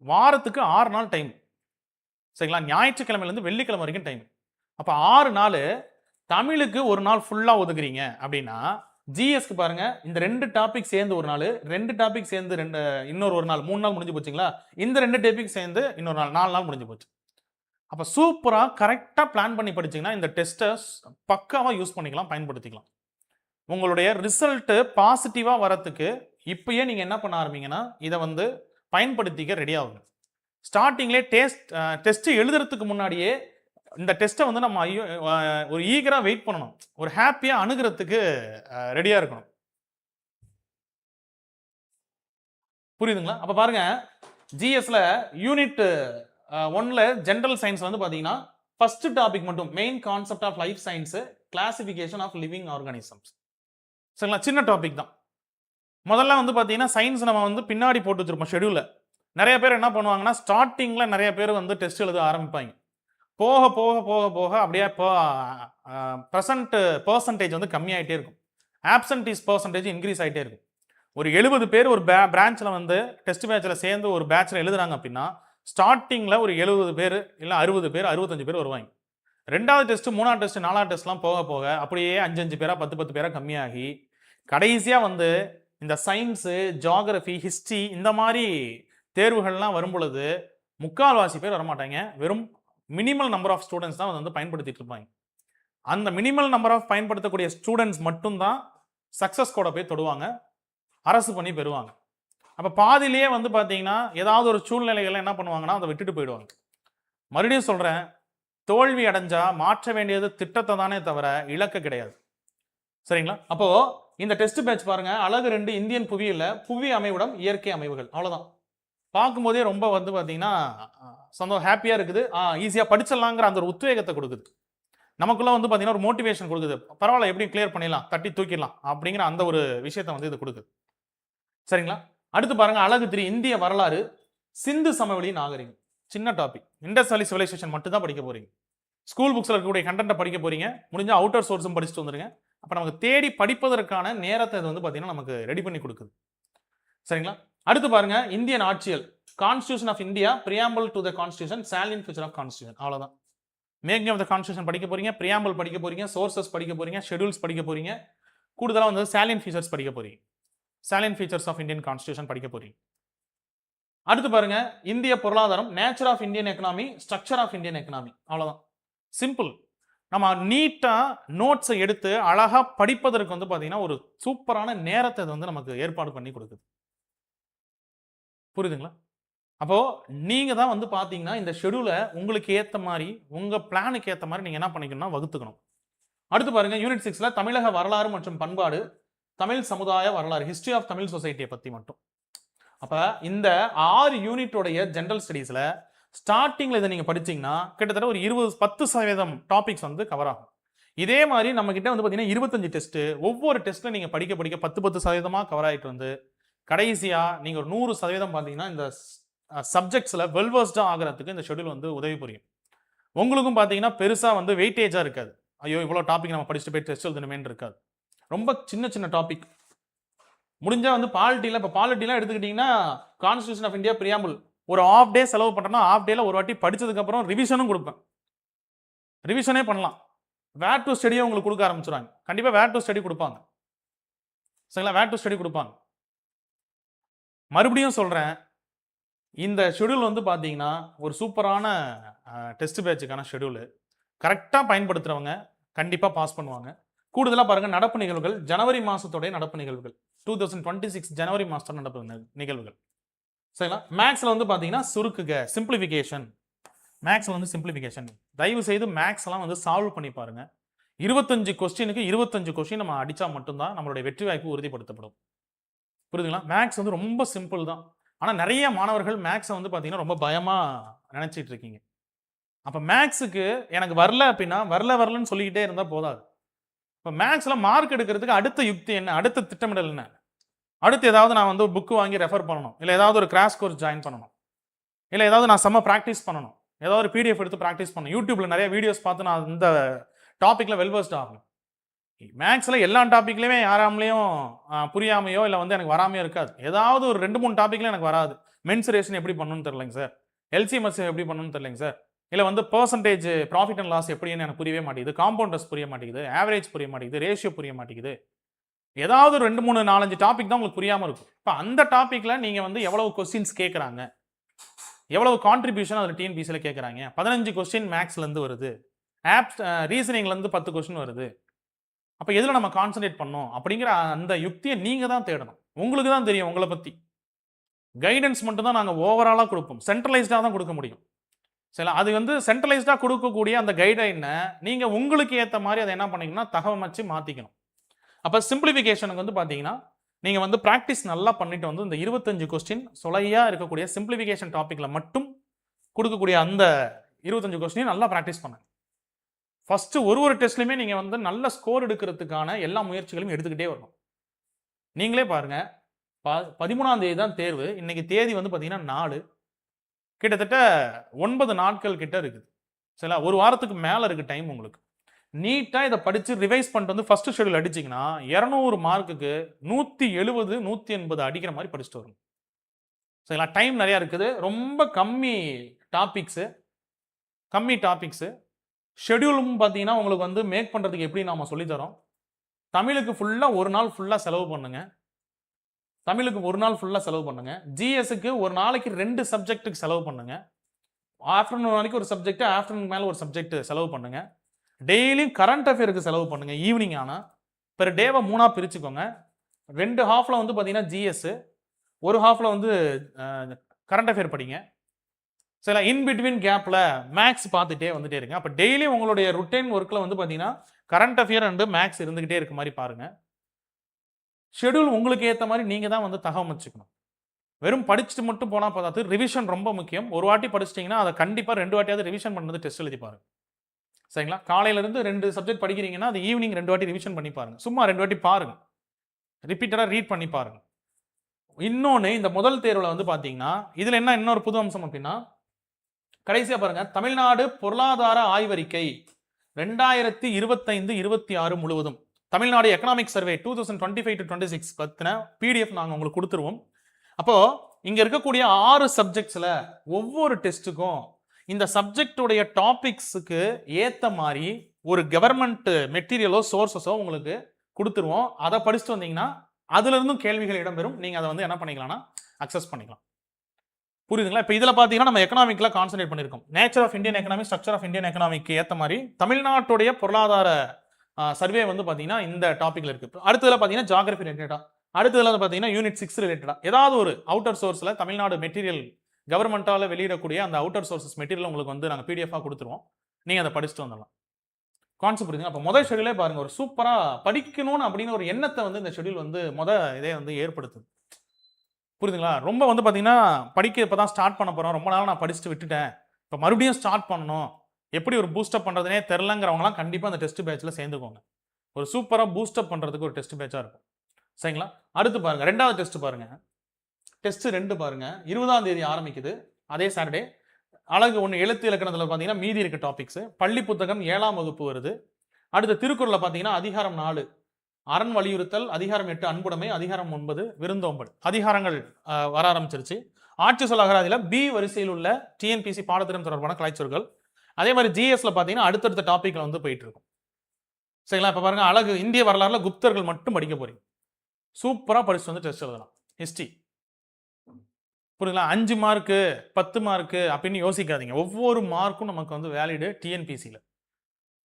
வாரத்துக்கு 6 நாள் டைம். சரிங்களா? ஞாயிற்றுக்கிழமையிலேருந்து வெள்ளிக்கிழமை வரைக்கும் டைம். அப்போ 6 நாள் தமிழுக்கு ஒரு நாள் ஃபுல்லாக ஒதுக்குறீங்க அப்படின்னா ஜிஎஸ்க்கு பாருங்க, இந்த 2 டாபிக் சேர்ந்து ஒரு நாள், 2 டாபிக் சேர்ந்து இன்னொரு ஒரு நாள், 3 நாள் முடிஞ்சு போச்சுங்களா? இந்த 2 டாபிக் சேர்ந்து இன்னொரு நாள், 4 நாள் முடிஞ்சு போச்சு. அப்போ சூப்பராக கரெக்டாக பிளான் பண்ணி படிச்சிங்கன்னா இந்த டெஸ்ட்டை பக்காவாக யூஸ் பண்ணிக்கலாம், பயன்படுத்திக்கலாம். உங்களுடைய ரிசல்ட்டு பாசிட்டிவாக வரத்துக்கு இப்பயே நீங்கள் என்ன பண்ண ஆரம்பிங்கன்னா இதை வந்து பயன்படுத்திக்க ரெடி ஆகுங்க. ஸ்டார்டிங்லேயே டெஸ்ட் எழுதுறதுக்கு முன்னாடியே இந்த டெஸ்ட்டை வந்து நம்ம ஒரு ஈகராக வெயிட் பண்ணணும், ஒரு ஹாப்பியாக அணுகிறதுக்கு ரெடியாக இருக்கணும். புரியுதுங்களா? அப்போ பாருங்க, ஜிஎஸ்ல யூனிட் 1ல ஜென்ரல் சயின்ஸ் வந்து பார்த்தீங்கன்னா ஃபர்ஸ்ட் டாபிக் மட்டும் main concept of life science, classification of living organisms. சரிங்களா? சின்ன டாபிக் தான். முதல்ல வந்து பார்த்தீங்கன்னா சயின்ஸ் நம்ம வந்து பின்னாடி போட்டு வச்சிருப்போம் ஷெடியூலில். நிறைய பேர் என்ன பண்ணுவாங்கன்னா ஸ்டார்டிங்கில் நிறைய பேர் வந்து டெஸ்ட் எழுத ஆரம்பிப்பாங்க. போக போக போக போக அப்படியே இப்போ ப்ரெசன்ட் பர்சன்டேஜ் வந்து கம்மியாகிட்டே இருக்கும். ஆப்சன்டீஸ் பர்சன்டேஜ் இன்க்ரீஸ் ஆகிட்டே இருக்கும். ஒரு 70 பேர் ஒரு பிரான்ச்சில் வந்து டெஸ்ட் பேட்சில் சேர்ந்து ஒரு பேட்சில் எழுதுறாங்க அப்படின்னா ஸ்டார்டிங்கில் ஒரு 70 பேர் இல்லை 60 பேர் 65 பேர் வருவாங்க. 2வது டெஸ்ட் 3வது டெஸ்ட் 4வது டெஸ்ட்லாம் போக போக அப்படியே 5 பேரா 10 பேரா கம்மியாகி கடைசியாக வந்து இந்த சயின்ஸு, ஜியாகிரபி, ஹிஸ்ட்ரி இந்த மாதிரி தேர்வுகள்லாம் வரும் பொழுது முக்கால்வாசி பேர் வரமாட்டாங்க. வெறும் மினிமல் நம்பர் ஆஃப் ஸ்டூடெண்ட்ஸ் தான் வந்து பயன்படுத்திட்டு இருப்பாங்க. அந்த மினிமல் நம்பர் ஆஃப் பயன்படுத்தக்கூடிய ஸ்டூடெண்ட்ஸ் மட்டும்தான் சக்ஸஸ் கோட போய் தொடுவாங்க, அரசு பண்ணி பெறுவாங்க. அப்போ பாதிலேயே வந்து பார்த்தீங்கன்னா ஏதாவது ஒரு சூழ்நிலைகள் என்ன பண்ணுவாங்கன்னா அதை விட்டுட்டு போயிடுவாங்க. மறுபடியும் சொல்கிறேன், தோல்வி அடைஞ்சா மாற்ற வேண்டியது திட்டத்தை தானே தவிர இலக்கு கிடையாது. சரிங்களா? அப்போ இந்த டெஸ்ட் பேட்ச் பாருங்க, அழகு 2 இந்தியன் புவியியல்ல புவி அமைவிடம் இயற்கை அமைவுகள், அவ்வளோதான். பார்க்கும்போதே ரொம்ப வந்து பார்த்தீங்கன்னா சந்தோஷம், ஹாப்பியாக இருக்குது. ஈஸியாக படிச்சிடலாங்கிற அந்த ஒரு உத்வேகத்தை கொடுக்குது. நமக்குள்ள வந்து பார்த்தீங்கன்னா ஒரு மோட்டிவேஷன் கொடுக்குது. பரவாயில்ல, எப்படி கிளியர் பண்ணிடலாம், தட்டி தூக்கிடலாம் அப்படிங்கிற அந்த ஒரு விஷயத்தை வந்து இது கொடுக்குது. சரிங்களா? அடுத்து பாருங்க, அழகு 3 இந்திய வரலாறு சிந்து சமவெளி நாகரிகம். சின்ன டாபிக். இண்டஸ் வேலி சிவிலைசேஷன் மட்டும் தான் படிக்க போறீங்க. ஸ்கூல் புக்ஸில் இருக்கக்கூடிய கண்டென்ட்டை படிக்க போறீங்க. முடிஞ்ச அவுட்டர் சோர்ஸும் படிச்சுட்டு வந்துருங்க. அப்போ நமக்கு தேடி படிப்பதற்கான நேரத்தை இது வந்து பார்த்தீங்கன்னா நமக்கு ரெடி பண்ணி கொடுக்குது. சரிங்களா? அடுத்து பாருங்க, இந்தியன் ஆட்சியல் constitution of India, preamble to the constitution, salient feature of constitution, அவ்வளோதான். மேக்கிங் ஆஃப் த கான்ஸ்டியூஷன் படிக்க போறீங்க, பிரியாம்பிள் படிக்க போறீங்க, சோர்சஸ் படிக்க போறீங்க, ஷெடியூல்ஸ் படிக்க போறீங்க, கூடுதலாக வந்து சாலின் ஃபீச்சர்ஸ் படிக்க போறீங்க. Salient features of Indian constitution படிக்க போறீங்க. அடுத்து பாருங்க, இந்திய பொருளாதாரம், nature of Indian economy, structure of Indian economy, அவ்வளோதான். சிம்பிள். நம்ம நீட்டாக நோட்ஸை எடுத்து அழகாக படிப்பதற்கு வந்து பார்த்தீங்கன்னா ஒரு சூப்பரான நேரத்தை வந்து நமக்கு ஏற்பாடு பண்ணி கொடுக்குது. புரியுதுங்களா? அப்போ நீங்க தான் வந்து பார்த்தீங்கன்னா இந்த ஷெடியூலை உங்களுக்கு ஏற்ற மாதிரி, உங்க பிளானுக்கு ஏற்ற மாதிரி நீங்க என்ன பண்ணிக்கணும்னா வகுத்துக்கணும். அடுத்து பாருங்க, யூனிட் 6ல தமிழக வரலாறு மற்றும் பண்பாடு, தமிழ் சமுதாய வரலாறு, ஹிஸ்டரி ஆஃப் தமிழ் சொசைட்டியை பற்றி மட்டும். அப்போ இந்த 6 யூனிட்டோடைய ஜென்ரல் ஸ்டடீஸில் ஸ்டார்டிங்கில் இதை நீங்கள் படிச்சிங்கன்னா கிட்டத்தட்ட ஒரு 10% டாபிக்ஸ் வந்து கவர் ஆகும். இதே மாதிரி நம்ம கிட்ட வந்து பார்த்தீங்கன்னா 25 டெஸ்ட்டு, ஒவ்வொரு டெஸ்ட்டில் நீங்கள் படிக்க 10% கவர் ஆகிட்டு வந்து கடைசியாக நீங்கள் ஒரு 100% பார்த்தீங்கன்னா இந்த சப்ஜெக்ட்ஸில் வெல்வர்ஸ்டாக ஆகிறதுக்கு இந்த ஷெடியூல் வந்து உதவி புரியும். உங்களுக்கும் பார்த்தீங்கன்னா பெருசாக வந்து வெயிட்டேஜாக இருக்காது. ஐயோ இவ்வளோ டாபிக் நம்ம படிச்சுட்டு போய் டெஸ்ட் எழுதணுமேன்னு இருக்காது. ரொம்ப சின்ன சின்ன டாபிக். முடிஞ்சால் வந்து பாலிட்டியில், இப்போ பாலிட்டிலாம் எடுத்துக்கிட்டிங்கன்னா கான்ஸ்டியூஷன் ஆஃப் இந்தியா பிரியாம்பிள் ஒரு ஆஃப் டே செலவு பண்ணுறேன்னா ஆஃப் டேல ஒரு வாட்டி படித்ததுக்கப்புறம் ரிவிஷனும் கொடுப்பேன். ரிவிஷனே பண்ணலாம். வேர் டு ஸ்டடியை உங்களுக்கு கொடுக்க ஆரம்பிச்சுறாங்க. கண்டிப்பாக வேர் டு ஸ்டடி கொடுப்பாங்க. சரிங்களா, வேர் டு ஸ்டடி கொடுப்பாங்க. மறுபடியும் சொல்கிறேன், இந்த ஷெடியூல் வந்து பார்த்தீங்கன்னா ஒரு சூப்பரான டெஸ்ட் பேட்சுக்கான ஷெடியூலு. கரெக்டாக பயன்படுத்துகிறவங்க கண்டிப்பாக பாஸ் பண்ணுவாங்க. கூடுதலாக பாருங்கள், நடப்பு நிகழ்வுகள் ஜனவரி மாதத்தோடைய நடப்பு நிகழ்வுகள் 2026 ஜனவரி மாதத்தோட நடப்பு நிகழ்வுகள். சரிங்களா, மேக்ஸில் வந்து பார்த்தீங்கன்னா சுருக்குக, சிம்பிளிஃபிகேஷன். மேக்ஸில் வந்து சிம்பிளிஃபிகேஷன் தயவு செய்து மேக்ஸ்லாம் வந்து சால்வ் பண்ணி பாருங்க. 25 கொஸ்டினுக்கு 25 கொஸ்டின் நம்ம அடித்தா மட்டும்தான் நம்மளுடைய வெற்றி வாய்ப்பு உறுதிப்படுத்தப்படும். புரியுதுங்களா? மேக்ஸ் வந்து ரொம்ப சிம்பிள் தான். ஆனால் நிறைய மாணவர்கள் மேக்ஸை வந்து பார்த்தீங்கன்னா ரொம்ப பயமாக நினச்சிட்டு இருக்கீங்க. அப்போ மேக்ஸுக்கு எனக்கு வரல அப்படின்னா வரலன்னு சொல்லிக்கிட்டே இருந்தால் போதாது. இப்போ மேக்ஸில் மார்க் எடுக்கிறதுக்கு அடுத்த யுக்தி என்ன, அடுத்த திட்டமிடல் என்ன, அடுத்து ஏதாவது நான் வந்து புக்கு வாங்கி ரெஃபர் பண்ணணும், இல்லை ஏதாவது ஒரு கிராஷ் கோர்ஸ் ஜாயின் பண்ணணும், இல்லை ஏதாவது நான் செம்ம ப்ராக்டிஸ் பண்ணணும், ஏதாவது ஒரு பிடிஎஃப் எடுத்து ப்ராக்டிஸ் பண்ணணும். யூடியூப்ல நிறைய வீடியோஸ் பார்த்து நான் இந்த டாப்பிக்கில் வெல்வர்ஸ்ட் ஆகணும். மேக்ஸில் எல்லா டாப்பிக்லையுமே யாராமலையும் புரியாமையோ இல்லை வந்து எனக்கு வராமையோ இருக்காது. ஏதாவது ஒரு 2-3 டாப்பிக்ல எனக்கு வராது. மென்சுரேஷன் எப்படி பண்ணணும்னு தெரியலைங்க சார், எல்சிஎம்எஸ் எப்படி பண்ணணும்னு தெரியலைங்க சார், இல்லை வந்து பெர்சன்டேஜ் ப்ராஃபிட் அண்ட் லாஸ் எப்படின்னு எனக்கு புரியவே மாட்டேங்குது, காம்பவுண்டர்ஸ் புரிய மாட்டேங்குது, ஆவரேஜ் புரிய மாட்டேங்குது, ரேஷியோ புரிய மாட்டேங்குது. ஏதாவது 2, 3, 4, 5 டாபிக் தான் உங்களுக்கு புரியாமல் இருக்கும். இப்போ அந்த டாப்பிக்கில் நீங்கள் வந்து எவ்வளவு கொஸ்டின்ஸ் கேட்குறாங்க, எவ்வளவு கான்ட்ரிபியூஷன் அதில் டிஎன்பிசியில் கேட்குறாங்க. 15 கொஸ்டின் மேக்ஸ்லேருந்து வருது, ரீசனிங்லேருந்து 10 கொஸ்டின் வருது. அப்போ எதில் நம்ம கான்சன்ட்ரேட் பண்ணோம் அப்படிங்கிற அந்த யுக்தியை நீங்கள் தான் தேடணும். உங்களுக்கு தான் தெரியும் உங்களை பற்றி. கைடன்ஸ் மட்டும் தான் நாங்கள் ஓவராலாக கொடுப்போம், சென்ட்ரலைஸ்டாக தான் கொடுக்க முடியும். சரி, அது வந்து சென்ட்ரலைஸ்டாக கொடுக்கக்கூடிய அந்த கைட்லைனை நீங்கள் உங்களுக்கு ஏற்ற மாதிரி அதை என்ன பண்ணீங்கன்னா தகவமைச்சு மாற்றிக்கணும். அப்போ சிம்பிளிஃபிகேஷனுக்கு வந்து பார்த்தீங்கன்னா நீங்கள் வந்து ப்ராக்டிஸ் நல்லா பண்ணிட்டு வந்து இந்த 25 கொஸ்டின் சொலையாக இருக்கக்கூடிய சிம்பிளிஃபிகேஷன் டாப்பிக்கில் மட்டும் கொடுக்கக்கூடிய அந்த 25 கொஸ்டின் நல்லா ப்ராக்டிஸ் பண்ணுங்க. ஃபஸ்ட்டு ஒரு டெஸ்ட்லையுமே நீங்கள் வந்து நல்ல ஸ்கோர் எடுக்கிறதுக்கான எல்லா முயற்சிகளையும் எடுத்துக்கிட்டே வரணும். நீங்களே பாருங்கள், 13ஆம் தேதி தான் தேர்வு. இன்னைக்கு தேதி வந்து பார்த்தீங்கன்னா 4, கிட்டத்தட்ட 9 நாட்கள் கிட்ட இருக்குது. சரிங்களா, ஒரு வாரத்துக்கு மேலே இருக்குது டைம் உங்களுக்கு. நீட்டாக இதை படித்து ரிவைஸ் பண்ணிட்டு வந்து ஃபஸ்ட்டு ஷெடியூல் அடிச்சிங்கன்னா 200 மார்க்குக்கு 170, 180 அடிக்கிற மாதிரி படிச்சுட்டு வரும். சரிங்களா, டைம் நிறையா இருக்குது, ரொம்ப கம்மி டாபிக்ஸு. ஷெடியூலும் பார்த்தீங்கன்னா உங்களுக்கு வந்து மேக் பண்ணுறதுக்கு எப்படி நாம் சொல்லித்தரோம். தமிழுக்கு ஃபுல்லாக ஒரு நாள் ஃபுல்லாக செலவு பண்ணுங்க. ஜிஎஸ்க்கு ஒரு நாளைக்கு 2 சப்ஜெக்ட்டுக்கு செலவு பண்ணுங்க. ஆஃப்டர்நூன் வரைக்கும் ஒரு சப்ஜெக்ட், ஆஃப்டர்நூன் மேலே ஒரு சப்ஜெக்ட் செலவு பண்ணுங்க. டெய்லியும் கரண்ட் அஃபேருக்கு செலவு பண்ணுங்க. ஈவினிங் ஆனால் பெர் டேவை 3ஆக பிரிச்சுக்கோங்க. 2 ஹாஃபில் வந்து பார்த்தீங்கன்னா ஜிஎஸ், ஒரு ஹாஃபில் வந்து கரண்ட் அஃபேர் படிங்க. சில இன்பிட்வீன் கேப்பில் மேக்ஸ் பார்த்துட்டே வந்துட்டே இருங்க. அப்போ டெய்லி உங்களுடைய ருட்டீன் ஒர்க்கில் வந்து பார்த்தீங்கன்னா கரண்ட் அஃபேர் அண்டு மேக்ஸ் இருந்துகிட்டே இருக்க மாதிரி பாருங்கள். ஷெடியூல் உங்களுக்கு ஏற்ற மாதிரி நீங்கள் தான் வந்து தகவமைச்சுக்கணும். வெறும் படிச்சுட்டு மட்டும் போனால் பார்த்தாது. ரிவிஷன் ரொம்ப முக்கியம். ஒரு வாட்டி படிச்சிட்டிங்கன்னா அதை கண்டிப்பாக 2 வாட்டியாவது ரிவிஷன் பண்ணது டெஸ்ட் எழுதி பாருங்க. சரிங்களா, காலையிலேருந்து 2 சப்ஜெக்ட் படிக்கிறீங்கன்னா அது ஈவினிங் 2 வாட்டி ரிவிஷன் பண்ணி பாருங்கள். சும்மா 2 வாட்டி பாருங்கள், ரிப்பீட்டடாக ரீட் பண்ணி பாருங்கள். இன்னொன்று, இந்த முதல் தேர்வில் வந்து பார்த்தீங்கன்னா இதில் என்ன இன்னொரு புது அம்சம் அப்படின்னா, கடைசியாக பாருங்கள், தமிழ்நாடு பொருளாதார ஆய்வறிக்கை 2025-26 முழுவதும் தமிழ்நாடு எக்கனாமிக் சர்வே 2025-26 பற்றின பிடிஎஃப் நாங்கள் உங்களுக்கு கொடுத்துருவோம். அப்போது இங்கே இருக்கக்கூடிய 6 சப்ஜெக்ட்ஸில் ஒவ்வொரு டெஸ்ட்டுக்கும் இந்த சப்ஜெக்டுடைய டாபிக்ஸுக்கு ஏற்ற மாதிரி ஒரு கவர்மெண்ட் மெட்டீரியலோ சோர்ஸஸோ உங்களுக்கு கொடுத்துருவோம். அதை படிச்சுட்டு வந்தீங்கன்னா அதுலேருந்தும் கேள்விகள் இடம்பெறும். நீங்கள் அதை வந்து என்ன பண்ணிக்கலாம்னா அக்சஸ் பண்ணிக்கலாம். புரியுதுங்களா? இப்போ இதில் பார்த்தீங்கன்னா நம்ம எக்கனாமிக்கில் கான்சன்ட்ரேட் பண்ணியிருக்கோம். Nature of Indian economy, structure of Indian எக்கனாமிக்கு ஏற்ற மாதிரி தமிழ்நாட்டுடைய பொருளாதார சர்வே வந்து பார்த்தீங்கன்னா இந்த டாப்பிக்கில் இருக்குது. அடுத்ததில் பார்த்தீங்கன்னா ஜாகிரபி ரிலேட்டடாக, அடுத்ததில் பார்த்தீங்கன்னா யூனிட் 6 ரிலேட்டடாக ஏதாவது ஒரு அவுட்டர் சோர்ஸில் தமிழ்நாடு மெட்டீரியல் கவர்மெண்ட்டால் வெளியிடக்கூடிய அந்த அவுட்டர் சோர்சஸ் மெட்டீரியல் உங்களுக்கு வந்து நாங்கள் பிடிஎஃபாக கொடுத்துருவோம். நீங்கள் அதை படிச்சுட்டு வந்துடலாம். கான்செப்ட் இருக்குங்க. அப்போ முதல் ஷெடியூலே பாருங்கள், ஒரு சூப்பராக படிக்கணும்னு அப்படின்னு ஒரு எண்ணத்தை வந்து இந்த ஷெடியூல் வந்து இதே வந்து ஏற்படுத்துது. புரியுதுங்களா? ரொம்ப வந்து பார்த்தீங்கன்னா படிக்க இப்போ தான் ஸ்டார்ட் பண்ண போகிறோம், ரொம்ப நாள் நான் படிச்சுட்டு விட்டுட்டேன், இப்போ மறுபடியும் ஸ்டார்ட் பண்ணணும், எப்படி ஒரு பூஸ்டப் பண்ணுறதுனே தெரிலங்கிறவங்களாம் கண்டிப்பாக அந்த டெஸ்ட் பேட்சில் சேர்ந்துக்கோங்க. ஒரு சூப்பராக பூஸ்டப் பண்ணுறதுக்கு ஒரு டெஸ்ட் பேட்சாக இருக்கும். சரிங்களா, அடுத்து பாருங்கள், 2வது டெஸ்ட் பாருங்கள். டெஸ்ட் 2 பாருங்கள், 20ஆம் தேதி ஆரம்பிக்குது, அதே சாட்டர்டே. அழகு 1 எழுத்து இலக்கணத்தில் பார்த்தீங்கன்னா மீதி இருக்க டாபிக்ஸு. பள்ளி புத்தகம் 7ஆம் வகுப்பு வருது. அடுத்த திருக்குறளை பார்த்தீங்கன்னா அதிகாரம் 4 அரண் வலியுறுத்தல், அதிகாரம் 8 அன்புடைமை, அதிகாரம் 9 விருந்தோம்பல், அதிகாரங்கள் வர ஆரம்பிச்சிருச்சு. ஆட்சி சொல் அகராதியில பி வரிசையில் உள்ள டிஎன்பிசி பாடத்திட்டம் தொடர்பான கலைச்சொற்கள். அதே மாதிரி ஜிஎஸ்ல பார்த்தீங்கன்னா அடுத்தடுத்த டாபிக்ல வந்து போயிட்டு இருக்கும். சரிங்களா? இப்போ பாருங்க, அழகு இந்திய வரலாறுல குப்தர்கள் மட்டும் படிக்க போறீங்க. சூப்பரா படிச்சு வந்து டெஸ்ட் எழுதலாம். ஹிஸ்டரி புரியுங்களா? 5 மார்க்கு 10 மார்க்கு அப்படின்னு யோசிக்காதீங்க. ஒவ்வொரு மார்க்கும் நமக்கு வந்து வேலிடு டிஎன்பிசியில்.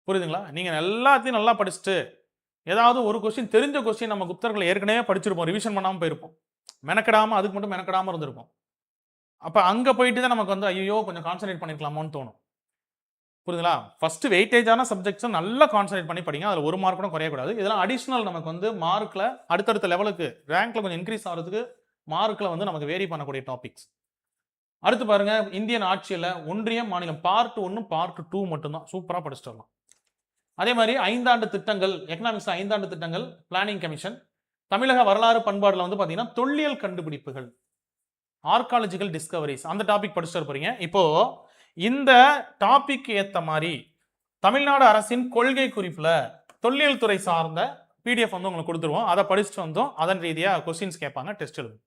புரியுதுங்களா? நீங்க எல்லாத்தையும் நல்லா படிச்சுட்டு ஏதாவது ஒரு கொஸ்டின், தெரிஞ்ச கொஸ்டின் நம்ம குப்தர்களை ஏற்கனவே படிச்சிருப்போம், ரிவிஷன் பண்ணாமல் போயிருப்போம், மெனக்கடாமல் அதுக்கு மட்டும் மெனக்கடாமல் இருந்திருப்போம். அப்போ அங்கே போயிட்டு தான் நமக்கு வந்து ஐயோ கொஞ்சம் கான்சன்ட்ரேட் பண்ணிக்கலாமோன்னு தோணும். புரியுதுங்களா? ஃபர்ஸ்ட் வெயிட்டேஜான சப்ஜெக்ட்ஸை நல்லா கான்சன்ட்ரேட் பண்ணி படிங்க. அதில் ஒரு மார்க் கூட குறையக்கூடாது. இதெல்லாம் அடிஷனல் நமக்கு வந்து மார்க்கில் அடுத்தடுத்த லெவலுக்கு ரேங்க்ல கொஞ்சம் இன்க்ரீஸ் ஆகிறதுக்கு மார்க்கில் வந்து நமக்கு வேரி பண்ணக்கூடிய டாபிக்ஸ். அடுத்து பாருங்க, இந்தியன் ஆட்சியில் ஒன்றியம் மாநிலம் பார்ட் 1 பார்ட் 2 மட்டும்தான். சூப்பராக படிச்சுட்டு வரலாம். அதே மாதிரி 5 ஆண்டு திட்டங்கள், எக்கனாமிக்ஸ் 5 ஆண்டு திட்டங்கள், பிளானிங் கமிஷன், தமிழக வரலாறு பண்பாடுல வந்து பாத்தீங்கன்னா தொல்லியல் கண்டுபிடிப்புகள், ஆர்காலஜிக்கல் டிஸ்கவரிஸ், அந்த டாபிக் படிச்சுட்டு போறீங்க. இப்போ இந்த டாபிக் ஏத்த மாதிரி தமிழ்நாடு அரசின் கொள்கை குறிப்புல தொல்லியல் துறை சார்ந்த பிடிஎஃப் வந்து உங்களுக்கு கொடுத்துருவோம். அதை படிச்சுட்டு வந்தோம். அதன் ரீதியா கொஸ்டின்ஸ் கேட்பாங்க, டெஸ்ட் எழுதும்.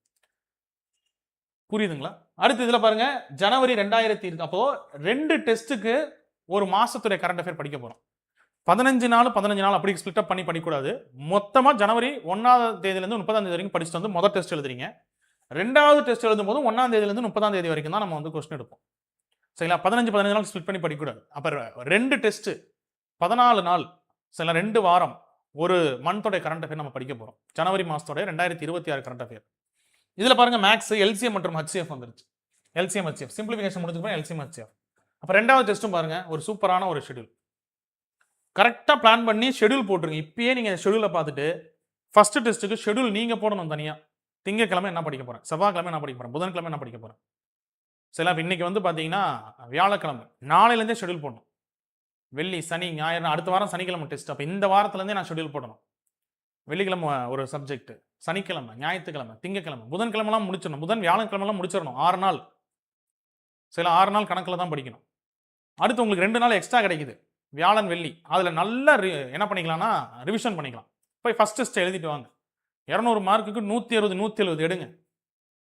புரியுதுங்களா? அடுத்து இதுல பாருங்க, ஜனவரி 2020 அப்போ 2 டெஸ்ட்டுக்கு ஒரு மாசத்துடைய கரண்ட் அஃபேர் படிக்க போறோம். 15 நாள் அப்படி ஸ்பிளிட் அப் பண்ணி படிக்கக்கூடாது. மொத்தமாக ஜனவரி 1ஆம் தேதியிலேருந்து 30ஆம் தேதி வரைக்கும் படிச்சுட்டு வந்து முதல் டெஸ்ட் எழுதுறீங்க. 2வது டெஸ்ட் எழுதும் போது 1ஆம் தேதியிலேருந்து 30ஆம் தேதி வரைக்கும் தான் நம்ம வந்து கொஸ்டின் எடுப்போம். சரிங்களா? 15 நாள் ஸ்பிளிட் பண்ணி படிக்கக்கூடாது. அப்போ 2 டெஸ்ட் 14 நாள், சில 2 வாரம், ஒரு மந்தோட கரண்ட் அஃபேர் நம்ம படிக்க போகிறோம். ஜனவரி மாதத்தோட 2026 கரண்ட் அஃபேர். இதில் பாருங்க, மேக்ஸ் எல்சிஎம் மற்றும் ஹச்சிஎஃப் வந்துருச்சு. எல்சிஎம் ஹச்சிஎஃப் சிம்பிளிஃபிகேஷன் முடிஞ்சுக்கணும். LCM HCF. அப்போ 2வது டெஸ்ட்டும் பாருங்க, ஒரு சூப்பரான ஒரு ஷெடியூல். கரெக்டாக பிளான் பண்ணி ஷெடியூல் போட்டுருங்க. இப்பயே நீங்கள் ஷெடியூலை பார்த்துட்டு ஃபர்ஸ்ட் டெஸ்ட்டுக்கு ஷெடியூல் நீங்கள் போடணும் தனியாக. திங்கக்கிழமை என்ன படிக்க போகிறேன், செவ்வாய்க்கிழமை என்ன படிக்க போகிறேன், புதன்கிழமை என்ன படிக்க போகிறேன். சரி, இப்போ இன்னைக்கு வந்து பார்த்தீங்கன்னா வியாழக்கிழமை, நாளையிலேருந்தே ஷெடியூல் போடணும். வெள்ளி சனி ஞாயிறு, அடுத்த வாரம் சனிக்கிழமை டெஸ்ட். அப்போ இந்த வாரத்துலேருந்தே நான் ஷெடியூல் போடணும். வெள்ளிக்கிழமை ஒரு சப்ஜெக்ட், சனிக்கிழமை, ஞாயிற்றுக்கிழமை, திங்கக்கிழமை, புதன்கிழமெல்லாம் முடிச்சிடணும். வியாழக்கிழமெல்லாம் முடிச்சிடணும். 6 நாள். சில 6 நாள் கணக்கில் தான் படிக்கணும். அடுத்து உங்களுக்கு 2 நாள் எக்ஸ்ட்ரா கிடைக்குது, வியாழன் வெள்ளி. அதில் நல்லா என்ன பண்ணிக்கலாம்னா ரிவிஷன் பண்ணிக்கலாம். போய் ஃபர்ஸ்ட் டெஸ்ட் எழுதிட்டு வாங்க. 200 மார்க்குக்கு 160 170 எடுங்க.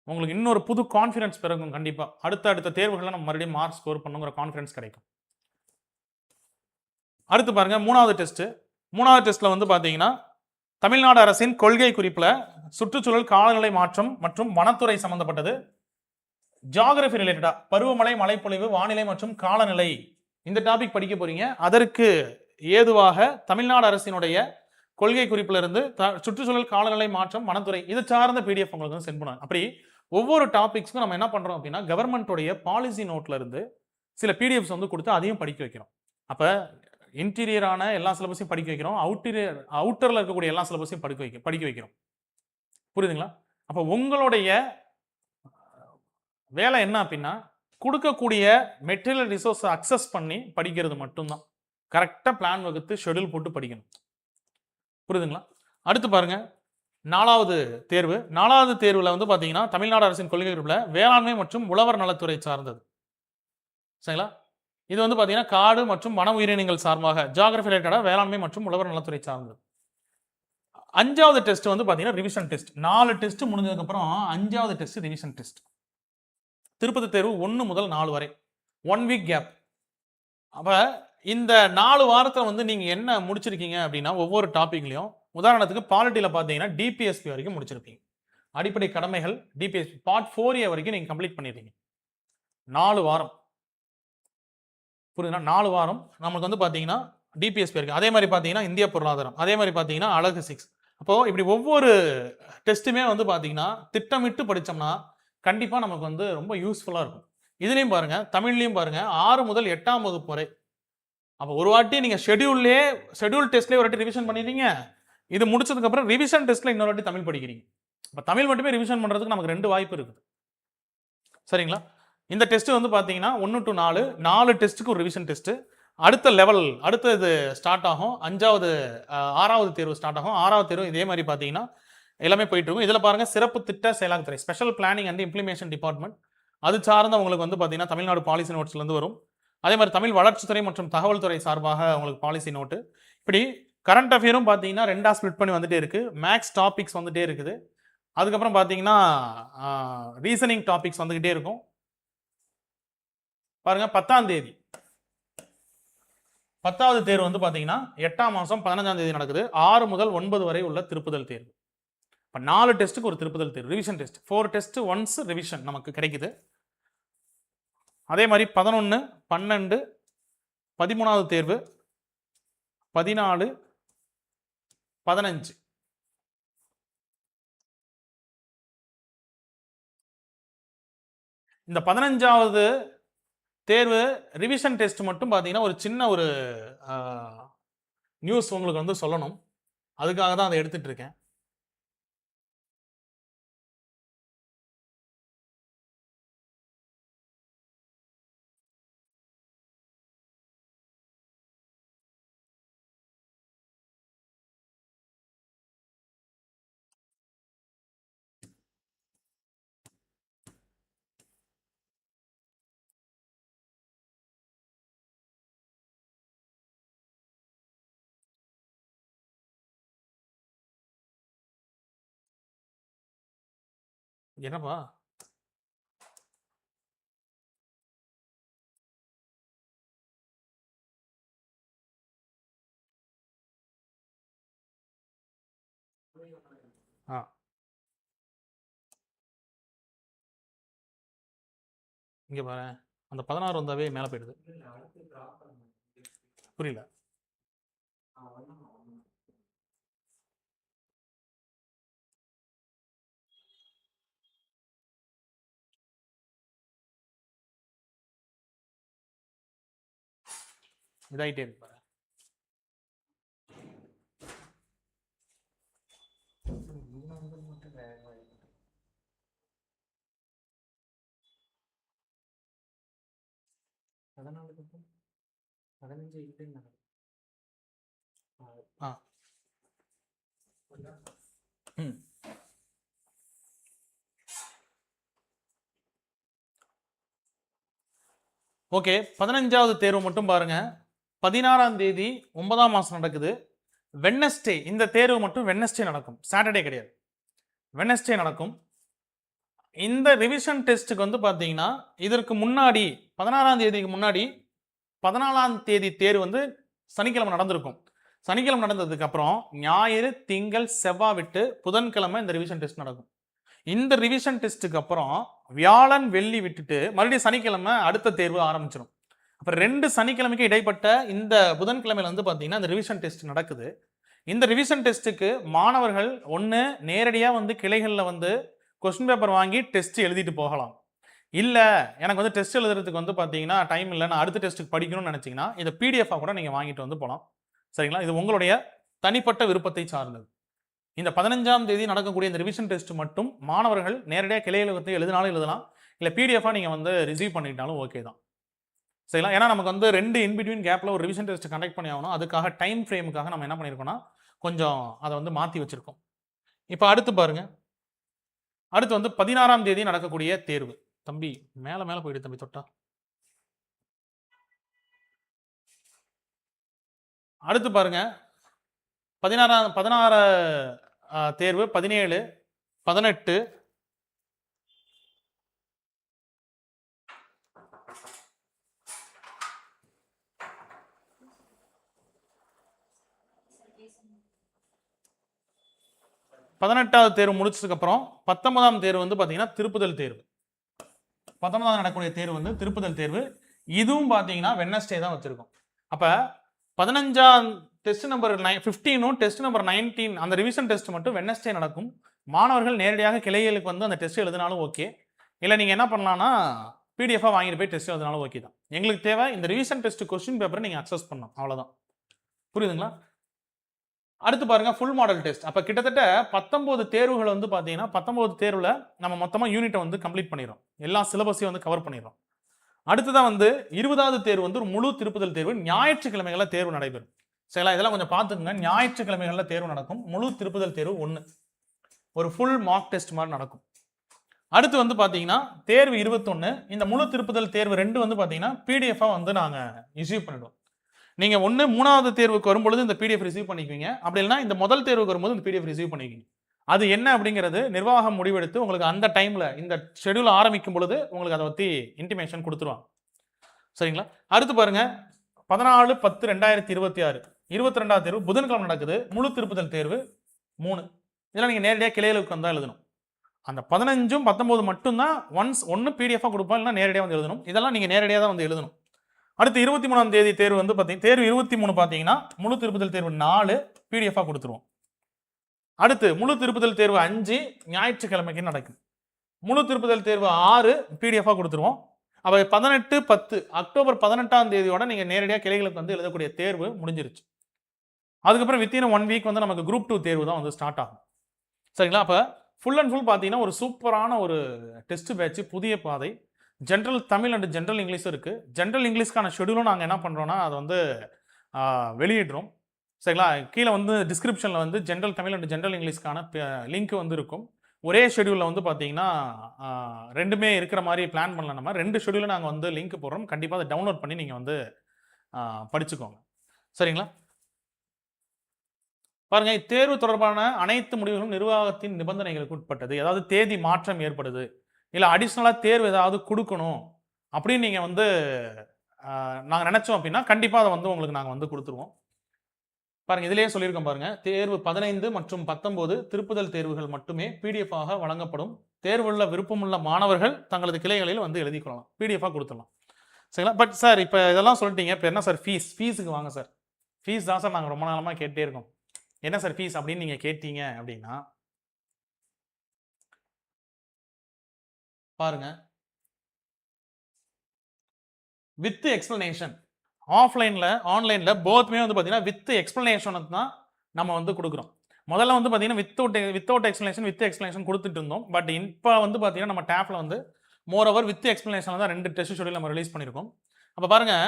உங்களுக்கு இன்னொரு புது கான்ஃபிடன்ஸ் பிறகும். கண்டிப்பாக அடுத்த தேர்வுகளை நம்ம மறுபடியும் மார்க் ஸ்கோர் பண்ணுங்கிற கான்ஃபிடன்ஸ் கிடைக்கும். அடுத்து பாருங்க, 3வது டெஸ்ட். 3வது டெஸ்ட்ல வந்து பார்த்தீங்கன்னா தமிழ்நாடு அரசின் கொள்கை குறிப்பில் சுற்றுச்சூழல், காலநிலை மாற்றம் மற்றும் வனத்துறை சம்பந்தப்பட்டது. ஜியாகிரபி ரிலேட்டடா பருவமழை, மழைப்பொழிவு, வானிலை மற்றும் காலநிலை, இந்த டாபிக் படிக்க போறீங்க. அதற்கு ஏதுவாக தமிழ்நாடு அரசினுடைய கொள்கை குறிப்பில் இருந்து சுற்றுச்சூழல், காலநிலை மாற்றம், வனத்துறை, இது சார்ந்த பிடிஎஃப் உங்களுக்கு வந்து சென்ட் பண்ணுவாங்க. அப்படி ஒவ்வொரு டாபிக்ஸ்க்கும் நம்ம என்ன பண்றோம் அப்படின்னா கவர்மெண்ட்டோடைய பாலிசி நோட்ல இருந்து சில பிடிஎஃப்ஸ் வந்து கொடுத்து அதையும் படிக்க வைக்கிறோம். அப்ப இன்டீரியரான எல்லா சிலபஸையும் படிக்க வைக்கிறோம், அவுட்டர்ல இருக்கக்கூடிய எல்லா சிலபஸையும் படிக்க வைக்கிறோம். புரியுதுங்களா? அப்போ உங்களுடைய வேலை என்ன அப்படின்னா கொடுக்கக்கூடிய மெட்டீரியல் ரிசோர்ஸை அக்சஸ் பண்ணி படிக்கிறது மட்டும்தான். கரெக்டாக பிளான் வகுத்து ஷெடியூல் போட்டு படிக்கணும். புரியுதுங்களா? அடுத்து பாருங்க, 4வது தேர்வு. 4வது தேர்வில் வந்து பார்த்தீங்கன்னா தமிழ்நாடு அரசின் கொள்கை குறிப்பில் வேளாண்மை மற்றும் உழவர் நலத்துறை சார்ந்தது. சரிங்களா? இது வந்து பார்த்தீங்கன்னா காடு மற்றும் வன உயிரினங்கள் சார்பாக ஜியாகிரபி ரிலேட்டடாக வேளாண்மை மற்றும் உழவர் நலத்துறை சார்ந்தது. 5வது டெஸ்ட் வந்து பார்த்தீங்கன்னா ரிவிஷன் டெஸ்ட். 4 டெஸ்ட் முடிஞ்சதுக்கப்புறம் 5வது டெஸ்ட் ரிவிஷன் டெஸ்ட். திருப்பதி தேர்வு 1 முதல் 4 வரை 1 வீக் கேப். அப்போ இந்த 4 வாரத்தில் வந்து நீங்கள் என்ன முடிச்சிருக்கீங்க அப்படின்னா ஒவ்வொரு டாப்பிக்லையும், உதாரணத்துக்கு பாலிட்டியில் பார்த்தீங்கன்னா டிபிஎஸ்பி வரைக்கும் முடிச்சிருப்பீங்க. அடிப்படை கடமைகள் டிபிஎஸ்பி பார்ட் 4A வரைக்கும் நீங்கள் கம்ப்ளீட் பண்ணிடுறீங்க. 4 வாரம். புரியுதுன்னா? 4 வாரம் நமக்கு வந்து பார்த்தீங்கன்னா டிபிஎஸ்பி இருக்கு. அதே மாதிரி பார்த்தீங்கன்னா இந்திய பொருளாதாரம், அதே மாதிரி பார்த்தீங்கன்னா அழகு 6. அப்போது இப்படி ஒவ்வொரு டெஸ்ட்டுமே வந்து பார்த்தீங்கன்னா திட்டமிட்டு படித்தோம்னா கண்டிப்பாக நமக்கு வந்து ரொம்ப யூஸ்ஃபுல்லாக இருக்கும். இதுலேயும் பாருங்கள், தமிழ்லையும் பாருங்கள், 6 முதல் 8ஆம் வகுப்பு வரை. அப்போ ஒரு வாட்டி நீங்கள் ஷெடியூல் டெஸ்ட்லேயே ஒரு வாட்டி ரிவிஷன் பண்ணிடுறீங்க. இது முடிச்சதுக்கப்புறம் ரிவிஷன் டெஸ்ட்டில் இன்னொரு வாட்டி தமிழ் படிக்கிறீங்க. இப்போ தமிழ் மட்டுமே ரிவிஷன் பண்ணுறதுக்கு நமக்கு 2 வாய்ப்பு இருக்குது. சரிங்களா? இந்த டெஸ்ட் வந்து பார்த்தீங்கன்னா 1 to 4 டெஸ்ட்டுக்கு ஒரு ரிவிஷன் டெஸ்ட்டு. அடுத்த லெவல், இது ஸ்டார்ட் ஆகும். 6வது தேர்வு ஸ்டார்ட் ஆகும். 6வது தேர்வு இதே மாதிரி பார்த்தீங்கன்னா எல்லாமே போயிட்டு இருக்கும். இதில் பாருங்கள், சிறப்பு திட்ட செயலாக்கத்துறை, special planning and implementation department, அது சார்ந்த உங்களுக்கு வந்து பார்த்தீங்கன்னா தமிழ்நாடு பாலிசி நோட்ஸ்லேருந்து வரும். அதே மாதிரி தமிழ் வளர்ச்சித்துறை மற்றும் தகவல் துறை சார்பாக உங்களுக்கு பாலிசி நோட்டு. இப்படி கரண்ட் அஃபேரும் பார்த்தீங்கன்னா ரெண்டாக ஸ்ப்ளிட் பண்ணி வந்துட்டே இருக்குது. மேக்ஸ் டாபிக்ஸ் வந்துட்டே இருக்குது. அதுக்கப்புறம் பார்த்தீங்கன்னா ரீசனிங் டாபிக்ஸ் வந்துக்கிட்டே இருக்கும். பாருங்க 10ஆம் தேதி 10வது தேர்வு வந்து பார்த்தீங்கன்னா 8ஆம் மாதம் 15ஆம் தேதி நடக்குது. 6 முதல் 9 வரை உள்ள திருப்புதல் தேர்வு. இப்போ 4 டெஸ்ட்டுக்கு ஒரு திருப்புதல் தேர்வு, revision test. 4 test once revision நமக்கு கிடைக்குது. அதே மாதிரி 11, 12, 13வது தேர்வு, 14, 15. இந்த 15வது தேர்வு ரிவிஷன் டெஸ்ட் மட்டும் பார்த்தீங்கன்னா ஒரு சின்ன ஒரு நியூஸ் உங்களுக்கு வந்து சொல்லணும். அதுக்காக தான் அதை எடுத்துட்டு இருக்கேன். என்னப்பா இங்க பாரு, அந்த 16 வந்தாவே மேலே போயிடுது. புரியல. இதாயிட்டே இருக்கு பாரு. ஓகே, 15வது தேர்வு மட்டும் பாருங்க. 16ஆம் தேதி 9ஆம் மாதம் நடக்குது. வெட்னஸ்டே இந்த தேர்வு மட்டும் வெட்னஸ்டே நடக்கும், சாட்டர்டே கிடையாது. வெட்னஸ்டே நடக்கும். இந்த ரிவிஷன் டெஸ்ட்டுக்கு வந்து பார்த்தீங்கன்னா இதற்கு முன்னாடி 16ஆம் தேதிக்கு முன்னாடி 14ஆம் தேதி தேர்வு வந்து சனிக்கிழமை நடந்திருக்கும். சனிக்கிழமை நடந்ததுக்கு அப்புறம் ஞாயிறு, திங்கள், செவ்வாய் விட்டு புதன்கிழமை இந்த ரிவிஷன் டெஸ்ட் நடக்கும். இந்த ரிவிஷன் டெஸ்ட்டுக்கு அப்புறம் வியாழன், வெள்ளி விட்டுட்டு மறுபடியும் சனிக்கிழமை அடுத்த தேர்வு ஆரம்பிச்சிடும். அப்புறம் 2 சனிக்கிழமைக்கு இடைப்பட்ட இந்த புதன்கிழமையில வந்து பார்த்தீங்கன்னா இந்த ரிவிஷன் டெஸ்ட் நடக்குது. இந்த ரிவிஷன் டெஸ்ட்டுக்கு மாணவர்கள் ஒன்று நேரடியாக வந்து கிளைகளில் வந்து கொஸ்டின் பேப்பர் வாங்கி டெஸ்ட் எழுதிட்டு போகலாம். இல்லை எனக்கு வந்து டெஸ்ட் எழுதுறதுக்கு வந்து பார்த்தீங்கன்னா டைம் இல்லை, நான் அடுத்த டெஸ்ட்டுக்கு படிக்கணும்னு நினச்சிங்கன்னா இதை பிடிஎஃபாக கூட நீங்கள் வாங்கிட்டு வந்து போகலாம். சரிங்களா? இது உங்களுடைய தனிப்பட்ட விருப்பத்தை சார்ந்தது. இந்த 15ஆம் தேதி நடக்கக்கூடிய இந்த ரிவிஷன் டெஸ்ட் மட்டும் மாணவர்கள் நேரடியாக கிளையில் வந்து எழுதினாலும் எழுதலாம், இல்லை பிடிஎஃபாக நீங்கள் வந்து ரிசீவ் பண்ணிட்டாலும் ஓகே தான். சரிங்களா? ஏன்னா நமக்கு வந்து 2 இன்பிட்வீன் கேப்பில் ஒரு ரிவிஷன் டெஸ்ட் கண்டக்ட் பண்ணி ஆகணும். அதுக்காக டைம் ஃப்ரேமுக்காக நம்ம என்ன பண்ணியிருக்கோம்னா கொஞ்சம் அதை வந்து மாற்றி வச்சுருக்கோம். இப்போ அடுத்து பாருங்க, அடுத்து வந்து 16ஆம் தேதி நடக்கக்கூடிய தேர்வு. தம்பி மேலே மேலே போயிடு தம்பி, தொட்டா. அடுத்து பாருங்க 16 தேர்வு, 17, 18, 18வது தேர்வு முடிச்சதுக்கு அப்புறம் 19ஆம் தேர்வு வந்து பார்த்தீங்கன்னா திருப்புதல் தேர்வு. 19ஆவது நடக்கக்கூடிய தேர்வு வந்து திருப்புதல் தேர்வு. இதுவும் பார்த்தீங்கன்னா வெட்னஸ்டே தான் வச்சிருக்கோம். அப்போ 15ஆம் டெஸ்ட் நம்பர் 15ம் டெஸ்ட் நம்பர் 19 அந்த ரிவிஷன் டெஸ்ட் மட்டும் வெட்னஸ்டே நடக்கும். மாணவர்கள் நேரடியாக கிளைகளுக்கு வந்து அந்த டெஸ்ட் எழுதினாலும் ஓகே, இல்லை நீங்கள் என்ன பண்ணலாம்னா பிடிஎஃபாக வாங்கிட்டு போய் டெஸ்ட் எழுதினாலும் ஓகே தான். எங்களுக்கு தேவை இந்த ரிவிஷன் டெஸ்ட் கொஸ்டின் பேப்பரை நீங்கள் அக்சஸ் பண்ணணும், அவ்வளோதான். புரியுதுங்களா? அடுத்து பாருங்க ஃபுல் மாடல் டெஸ்ட். அப்போ கிட்டத்தட்ட 19 தேர்வுகள் வந்து பார்த்தீங்கன்னா 19 தேர்வில் நம்ம மொத்தமாக யூனிட்டை வந்து கம்ப்ளீட் பண்ணிடுறோம், எல்லா சிலபஸையும் வந்து கவர் பண்ணிடுறோம். அடுத்ததான் வந்து 20வது தேர்வு வந்து ஒரு முழு திருப்புதல் தேர்வு. ஞாயிற்றுக்கிழமைகளில் தேர்வு நடைபெறும். சரிங்களா? இதெல்லாம் கொஞ்சம் பார்த்துக்குங்க. ஞாயிற்றுக்கிழமைகளில் தேர்வு நடக்கும். முழு திருப்புதல் தேர்வு 1 ஒரு ஃபுல் மார்க் டெஸ்ட் மாதிரி நடக்கும். அடுத்து வந்து பார்த்தீங்கன்னா தேர்வு 21. இந்த முழு திருப்புதல் தேர்வு 2 வந்து பார்த்தீங்கன்னா பிடிஎஃபாக வந்து நாங்கள் இஷ்யூ பண்ணிடுவோம். நீங்கள் ஒன்று 3வது தேர்வுக்கு வரும்பொழுது இந்த பிடிஎஃப் ரிசீவ் பண்ணிக்குவீங்க. அப்படி இல்லைன்னா இந்த முதல் தேர்வுக்கு வரும்போது இந்த பிடிஎஃப் ரிசீவ் பண்ணிக்குவீங்க. அது என்ன அப்படிங்கிறது நிர்வாகம் முடிவெடுத்து உங்களுக்கு அந்த டைமில் இந்த ஷெடியூல் ஆரம்பிக்கும் பொழுது உங்களுக்கு அதை பற்றி இன்டிமேஷன் கொடுத்துருவாங்க. சரிங்களா? அடுத்து பாருங்க 14/10/2026 22வது தேர்வு புதன்கிழமை நடக்குது. முழு திருப்புதல் தேர்வு 3. இதெல்லாம் நீங்கள் நேரடியாக கிளைகளுக்கு வந்தால் எழுதணும். அந்த 15ம் 19 மட்டும்தான் ஒன்று பிடிஎஃபாக கொடுப்போம், இல்லைன்னா நேரடியாக வந்து எழுதணும். இதெல்லாம் நீங்கள் நேரடியாக தான் வந்து எழுதணும். அடுத்து 23ஆம் தேதி தேர்வு வந்து பார்த்தீங்கன்னா தேர்வு 23 பார்த்தீங்கன்னா முழு திருப்புதல் தேர்வு 4 பிடிஎஃபாக கொடுத்துருவோம். அடுத்து முழு திருப்புதல் தேர்வு 5 ஞாயிற்றுக்கிழமைக்கு நடக்கும். முழு திருப்புதல் தேர்வு 6 பிடிஎஃபாக கொடுத்துருவோம். அப்போ 18/10 அக்டோபர் 18ஆம் தேதியோட நீங்கள் நேரடியாக கிளைகளுக்கு வந்து எழுதக்கூடிய தேர்வு முடிஞ்சிருச்சு. அதுக்கப்புறம் வித்தின் 1 வீக் வந்து நமக்கு குரூப் 2 தேர்வு தான் வந்து ஸ்டார்ட் ஆகும். சரிங்களா? அப்போ ஃபுல் அண்ட் ஃபுல் பார்த்தீங்கன்னா ஒரு சூப்பரான ஒரு டெஸ்ட் பேட்ச், புதிய பாதை. ஜென்ரல் தமிழ் அண்ட் ஜென்ரல் இங்கிலீஷும் இருக்குது. ஜென்ரல் இங்கிலீஷ்க்கான ஷெடியூலும் நாங்கள் என்ன பண்ணுறோன்னா அதை வந்து வெளியிடுறோம். சரிங்களா? கீழே வந்து டிஸ்கிரிப்ஷனில் வந்து ஜென்ரல் தமிழ் அண்ட் ஜென்ரல் இங்கிலீஷ்க்கான லிங்க் வந்து இருக்கும். ஒரே ஷெடியூலில் வந்து பார்த்தீங்கன்னா ரெண்டுமே இருக்கிற மாதிரி பிளான் பண்ணல. நம்ம 2 ஷெடியூலும் நாங்கள் வந்து லிங்க் போடுறோம். கண்டிப்பாக அதை டவுன்லோட் பண்ணி நீங்கள் வந்து படிச்சுக்கோங்க. சரிங்களா? பாருங்க, தேர்வு தொடர்பான அனைத்து முடிவுகளும் நிர்வாகத்தின் நிபந்தனைகளுக்கு உட்பட்டது. ஏதாவது தேதி மாற்றம் ஏற்படுது, இல்லை அடிஷ்னலாக தேர்வு ஏதாவது கொடுக்கணும் அப்படின்னு நீங்கள் வந்து நாங்கள் நினச்சோம் அப்படின்னா கண்டிப்பாக அதை வந்து உங்களுக்கு நாங்கள் வந்து கொடுத்துருவோம். பாருங்க, இதிலேயே சொல்லியிருக்கோம் பாருங்க, தேர்வு 15 மற்றும் 19 திருப்புதல் தேர்வுகள் மட்டுமே பிடிஎஃப் ஆக வழங்கப்படும். தேர்வுள்ள விருப்பமுள்ள மாணவர்கள் தங்களது கிளைகளில் வந்து எழுதி கொள்ளலாம், பிடிஎஃபாக கொடுத்துடலாம். சரிங்களா? பட் சார் இப்போ இதெல்லாம் சொல்லிட்டீங்க, இப்போ என்ன சார் ஃபீஸுக்கு வாங்க சார். ஃபீஸ் தான் சார் நாங்கள் ரொம்ப நாளமாக கேட்டே இருக்கோம். என்ன சார் ஃபீஸ் அப்படின்னு நீங்கள் கேட்டீங்க அப்படின்னா பாருங்க, வித் எக்ஸ்பிளனேஷன் ஆஃப்லைனில் ஆன்லைனில் போத்துமே வந்து பார்த்தீங்கன்னா வித் எக்ஸ்பிளனேஷனுக்கு தான் நம்ம வந்து கொடுக்குறோம். முதல்ல வந்து பார்த்தீங்கன்னா வித்தவுட் எக்ஸ்பிளனேஷன் கொடுத்துட்டு இருந்தோம். பட் இப்போ வந்து பார்த்தீங்கன்னா நம்ம டேப்பில் வந்து மோரோவர் வித் எக்ஸ்பிளனேஷன் தான் 2 டெஸ்ட் ஷெடியூல் நம்ம ரிலீஸ் பண்ணியிருக்கோம். அப்போ பாருங்கள்,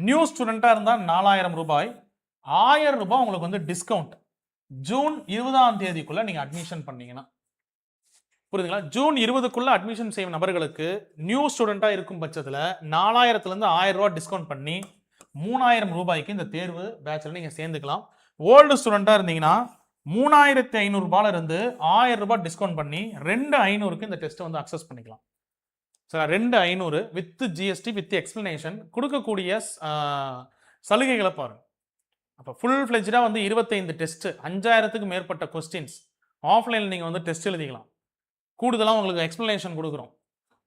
நியூ ஸ்டூடெண்ட்டாக இருந்தால் 4000 ரூபாய், 1000 ரூபாய் உங்களுக்கு வந்து டிஸ்கவுண்ட் ஜூன் 20ஆம் தேதிக்குள்ளே நீங்கள் அட்மிஷன் பண்ணீங்கன்னா. புரியுதுங்களா? ஜூன் 20க்குள்ளே அட்மிஷன் செய்யும் நபர்களுக்கு நியூ ஸ்டூடெண்ட்டாக இருக்கும் பட்சத்தில் 4000லேருந்து 1000 ரூபா டிஸ்கவுண்ட் பண்ணி 3000 ரூபாய்க்கு இந்த தேர்வு பேட்சில் நீங்கள் சேர்ந்துக்கலாம். ஓல்டு ஸ்டூடெண்ட்டாக இருந்தீங்கன்னா 3500 ரூபாயிலிருந்து 1000 ரூபாய் டிஸ்கவுண்ட் பண்ணி 2500க்கு இந்த டெஸ்ட்டை வந்து அக்சஸ் பண்ணிக்கலாம். Sir 2500 with GST with explanation. கொடுக்கக்கூடிய சலுகைகளை பாருங்கள். அப்போ ஃபுல் ஃப்ளெஜ்டாக வந்து 25 டெஸ்ட்டு, 5000த்துக்கு மேற்பட்ட கொஸ்டின்ஸ் ஆஃப்லைனில் நீங்கள் வந்து டெஸ்ட் எழுதிக்கலாம். கூடுதலாக உங்களுக்கு எக்ஸ்பிளனேஷன் கொடுக்குறோம்,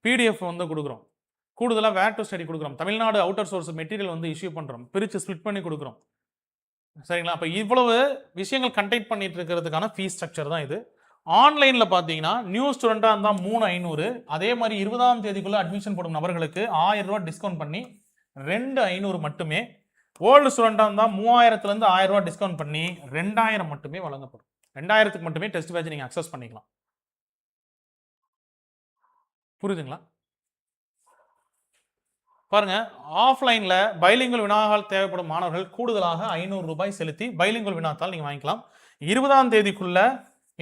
பிடிஎஃப் வந்து கொடுக்குறோம், கூடுதலாக வேர் டு ஸ்டடி கொடுக்குறோம், தமிழ்நாடு அவுட்டர் சோர்ஸ் மெட்டீரியல் வந்து இஷ்யூ பண்ணுறோம், பிரித்து ஸ்பிளிட் பண்ணி கொடுக்குறோம். சரிங்களா? அப்போ இவ்வளவு விஷயங்கள் கண்டெக்ட் பண்ணிட்டு இருக்கிறதுக்கான ஃபீஸ் ஸ்ட்ரக்சர் தான் இது. ஆன்லைனில் பார்த்தீங்கன்னா நியூ ஸ்டூடெண்ட்டாக இருந்தால் 3500, அதே மாதிரி 20ஆம் தேதிக்குள்ளே அட்மிஷன் போடும் நபர்களுக்கு 1000 ரூபா டிஸ்கவுண்ட் பண்ணி 2500 மட்டுமே. ஓல்டு ஸ்டூடெண்ட்டாக இருந்தால் 3000லேருந்து 1000 ரூபா டிஸ்கவுண்ட் பண்ணி 2000 மட்டுமே வழங்கப்படும். 2000க்கு மட்டுமே டெஸ்ட் பேட்ச் நீங்கள் அக்சஸ் பண்ணிக்கலாம். புரியுதுங்களா? பாருங்க, ஆஃப்லைனில் பைலிங்குவல் வினாத்தாள் தேவைப்படும் மாணவர்கள் கூடுதலாக 500 ரூபாய் செலுத்தி பைலிங்குவல் வினாத்தாள் நீங்கள் வாங்கிக்கலாம். 20ஆம் தேதிக்குள்ள